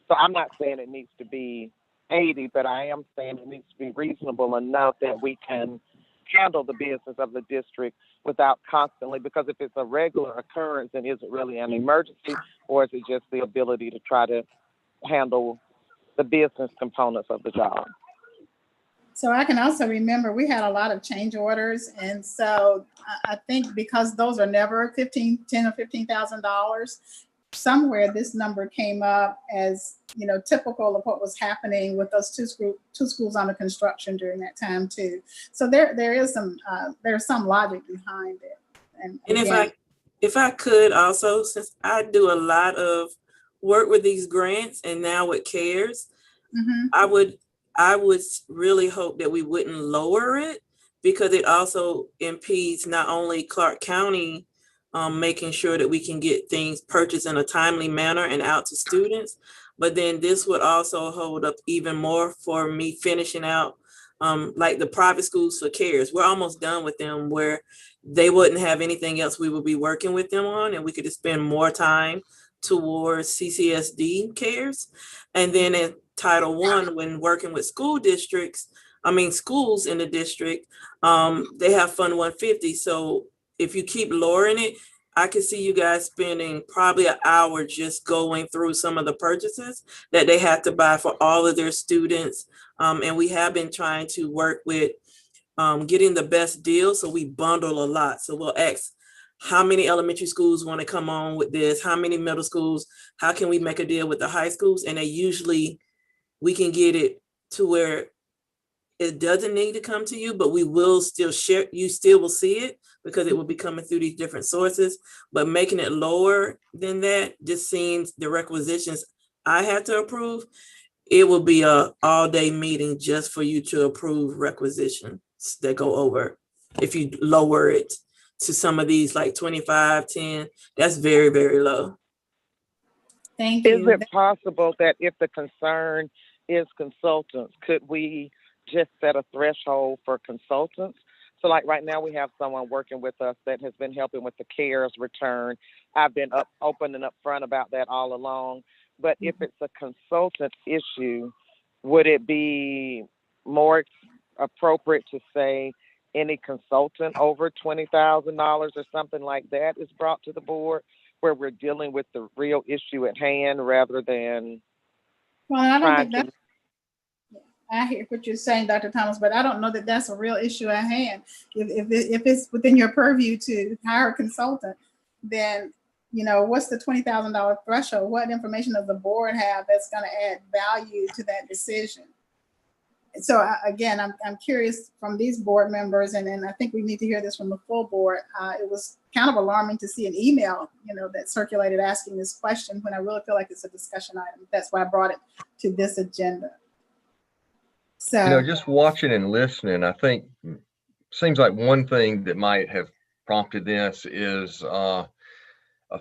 So I'm not saying it needs to be 80, but I am saying it needs to be reasonable enough that we can handle the business of the district without constantly, because if it's a regular occurrence, then is it really an emergency, or is it just the ability to try to handle the business components of the job? So I can also remember we had a lot of change orders. And so I think because those are never $10,000 or $15,000, somewhere this number came up as, you know, typical of what was happening with those two schools under construction during that time too. So there's some logic behind it. And again, if I could also, since I do a lot of work with these grants and now with CARES, I would really hope that we wouldn't lower it, because it also impedes not only Clark County making sure that we can get things purchased in a timely manner and out to students, But then this would also hold up even more for me finishing out like the private schools for CARES. We're almost done with them, where they wouldn't have anything else we would be working with them on, and we could just spend more time towards CCSD CARES. And then in Title I, when working with school districts, schools in the district, they have Fund 150. So if you keep lowering it, I could see you guys spending probably an hour just going through some of the purchases that they have to buy for all of their students. And we have been trying to work with getting the best deal. So we bundle a lot. So we'll ask how many elementary schools want to come on with this, how many middle schools, how can we make a deal with the high schools? And we can get it to where it doesn't need to come to you, but we will still share, you still will see it because it will be coming through these different sources. But making it lower than that just seems the requisitions I had to approve. It will be a all-day meeting just for you to approve requisitions that go over. If you lower it to some of these like 25, 10, that's very, very low. Thank you. Is it possible that if the concern is consultants, could we just set a threshold for consultants? So like right now we have someone working with us that has been helping with the CARES return. I've been open and upfront about that all along. But if it's a consultant issue, would it be more appropriate to say any consultant over $20,000 or something like that is brought to the board, where we're dealing with the real issue at hand rather than Well, I don't trying think to. I hear what you're saying, Dr. Thomas, but I don't know that that's a real issue at hand. If it's within your purview to hire a consultant, then, what's the $20,000 threshold? What information does the board have that's going to add value to that decision? So again, I'm curious from these board members, and I think we need to hear this from the full board. It was kind of alarming to see an email, that circulated asking this question when I really feel like it's a discussion item. That's why I brought it to this agenda. So, just watching and listening, I think seems like one thing that might have prompted this is a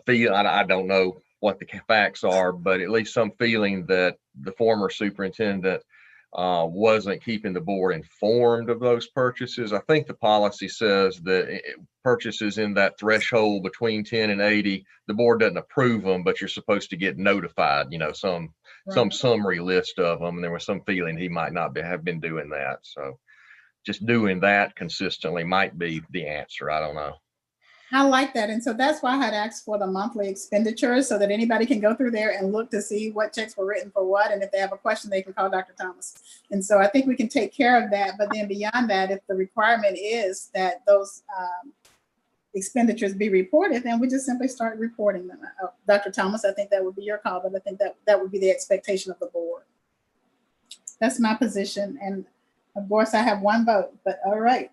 feeling, I don't know what the facts are, but at least some feeling that the former superintendent wasn't keeping the board informed of those purchases. I think the policy says that purchases in that threshold between 10 and 80, the board doesn't approve them, but you're supposed to get notified, some summary list of them. And there was some feeling he might not have been doing that. So just doing that consistently might be the answer. I don't know. I like that. And so that's why I had asked for the monthly expenditures so that anybody can go through there and look to see what checks were written for what. And if they have a question, they can call Dr. Thomas. And so I think we can take care of that. But then beyond that, if the requirement is that those expenditures be reported, then we just simply start reporting them. Dr. Thomas, I think that would be your call, but I think that would be the expectation of the board. That's my position. And of course, I have one vote, but all right.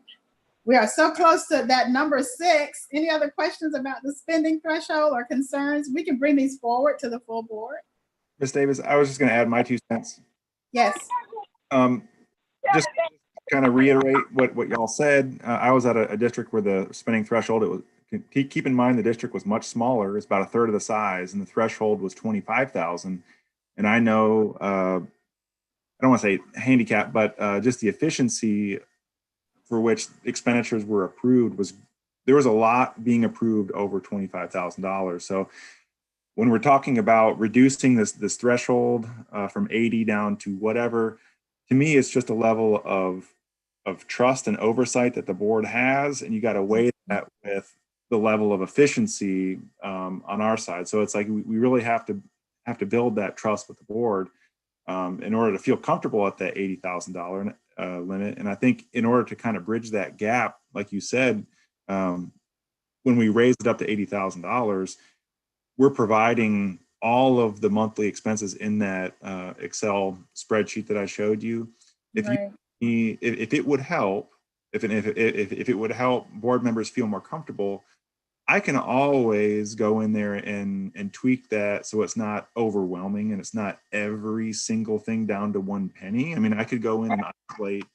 We are so close to that number 6. Any other questions about the spending threshold or concerns? We can bring these forward to the full board. Ms. Davis, I was just going to add my 2 cents. Yes. Just kind of reiterate what y'all said. I was at a district where the spending threshold, it was, keep in mind the district was much smaller. It's about a third of the size, and the threshold was 25,000. And I know, I don't want to say handicap, but just the efficiency for which expenditures were approved there was a lot being approved over $25,000. So when we're talking about reducing this threshold from 80 down to whatever, to me, it's just a level of trust and oversight that the board has, and you got to weigh that with the level of efficiency on our side. So it's like we really have to build that trust with the board in order to feel comfortable at that $80,000 limit. And I think in order to kind of bridge that gap, like you said, when we raised it up to $80,000, we're providing all of the monthly expenses in that Excel spreadsheet that I showed you. If it would help, if it would help board members feel more comfortable, I can always go in there and tweak that so it's not overwhelming and it's not every single thing down to 1 penny. I mean, I could go in and isolate,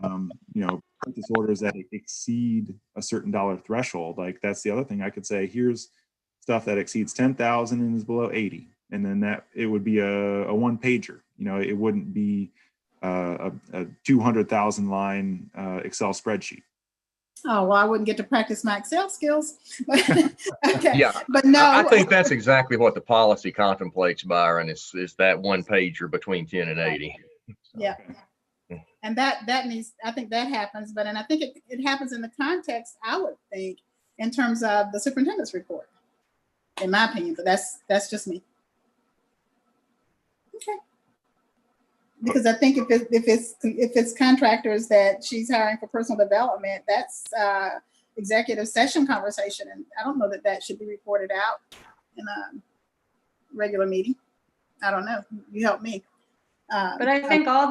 purchase orders that exceed a certain dollar threshold. Like that's the other thing I could say, here's stuff that exceeds 10,000 and is below 80. And then that it would be a one pager. You know, it wouldn't be a 200,000 line Excel spreadsheet. Oh, well, I wouldn't get to practice my Excel skills. Okay. Yeah, But no. I think that's exactly what the policy contemplates, Byron, is that one pager between 10 and 80. Yeah. And that needs, I think that happens, but, and I think it happens in the context, I would think, in terms of the superintendent's report, in my opinion, but that's just me. Okay. Because I think if it's contractors that she's hiring for personal development, that's executive session conversation, and I don't know that should be reported out in a regular meeting. I don't know. You help me. But I think all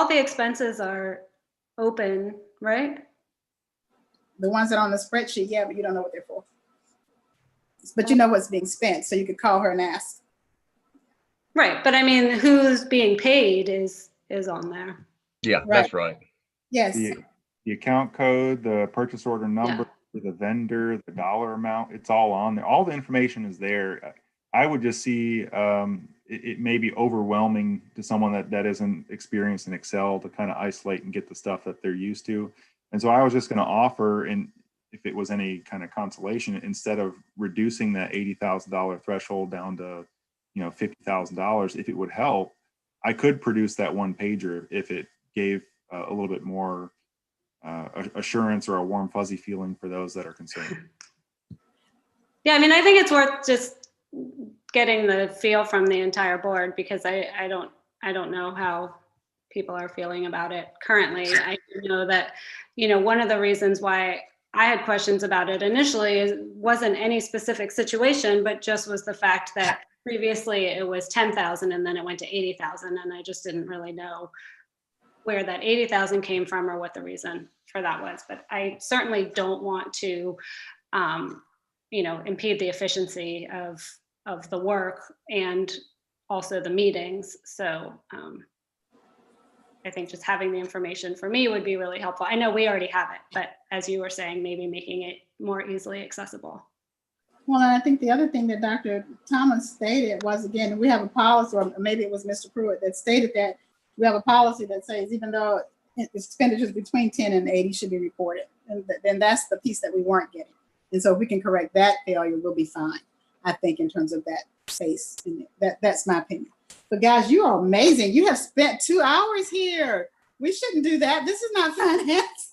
the expenses are open, right? The ones that are on the spreadsheet, yeah, but you don't know what they're for. But you know what's being spent, so you could call her and ask. Right, but I mean, who's being paid is on there. Yeah, that's right. Yes. The account code, the purchase order number, the vendor, the dollar amount, it's all on there. All the information is there. I would just see it may be overwhelming to someone that isn't experienced in Excel to kind of isolate and get the stuff that they're used to. And so I was just going to offer, and if it was any kind of consolation, instead of reducing that $80,000 threshold down to, you know, $50,000, if it would help, I could produce that one pager if it gave a little bit more assurance or a warm fuzzy feeling for those that are concerned. Yeah, I mean, I think it's worth just getting the feel from the entire board, because I don't know how people are feeling about it currently. I know that, you know, one of the reasons why I had questions about it initially wasn't any specific situation, but just was the fact that previously it was 10,000 and then it went to 80,000, and I just didn't really know where that 80,000 came from or what the reason for that was. But I certainly don't want to, you know, impede the efficiency of the work and also the meetings. So I think just having the information for me would be really helpful. I know we already have it, but as you were saying, maybe making it more easily accessible. Well, and I think the other thing that Dr. Thomas stated was, again, we have a policy, or maybe it was Mr. Pruitt that stated that we have a policy that says even though expenditures between 10 and 80 should be reported, and then that's the piece that we weren't getting. And so if we can correct that failure, we'll be fine, I think, in terms of that space. That's my opinion. But guys, you are amazing. You have spent 2 hours here. We shouldn't do that. This is not finance.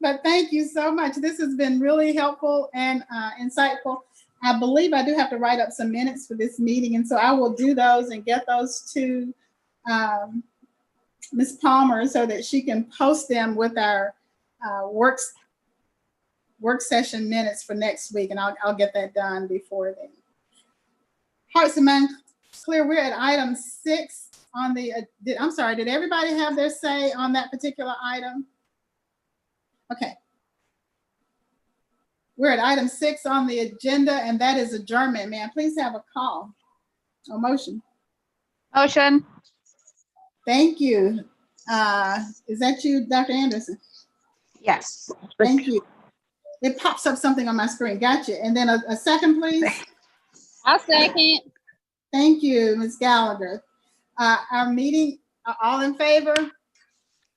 But thank you so much. This has been really helpful and insightful. I believe I do have to write up some minutes for this meeting, and so I will do those and get those to Ms. Palmer so that she can post them with our work session minutes for next week, and I'll get that done before then. Hearts and minds clear. We're at item 6 on the. I'm sorry. Did everybody have their say on that particular item? Okay. We're at item 6 on the agenda, and that is adjournment. May I please have a call or motion? Motion. Thank you. Is that you, Dr. Anderson? Yes. Thank you. It pops up something on my screen. Gotcha. And then a second, please. I'll second. Thank you, Ms. Gallagher. Our meeting, all in favor?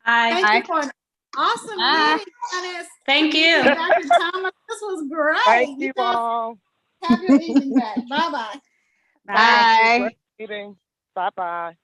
Aye. Thank you for an awesome meeting, Dennis. Thank you. Dr. Thomas, this was great. Thank you all. Have your evening back. Bye-bye. Bye. Great meeting. Bye-bye.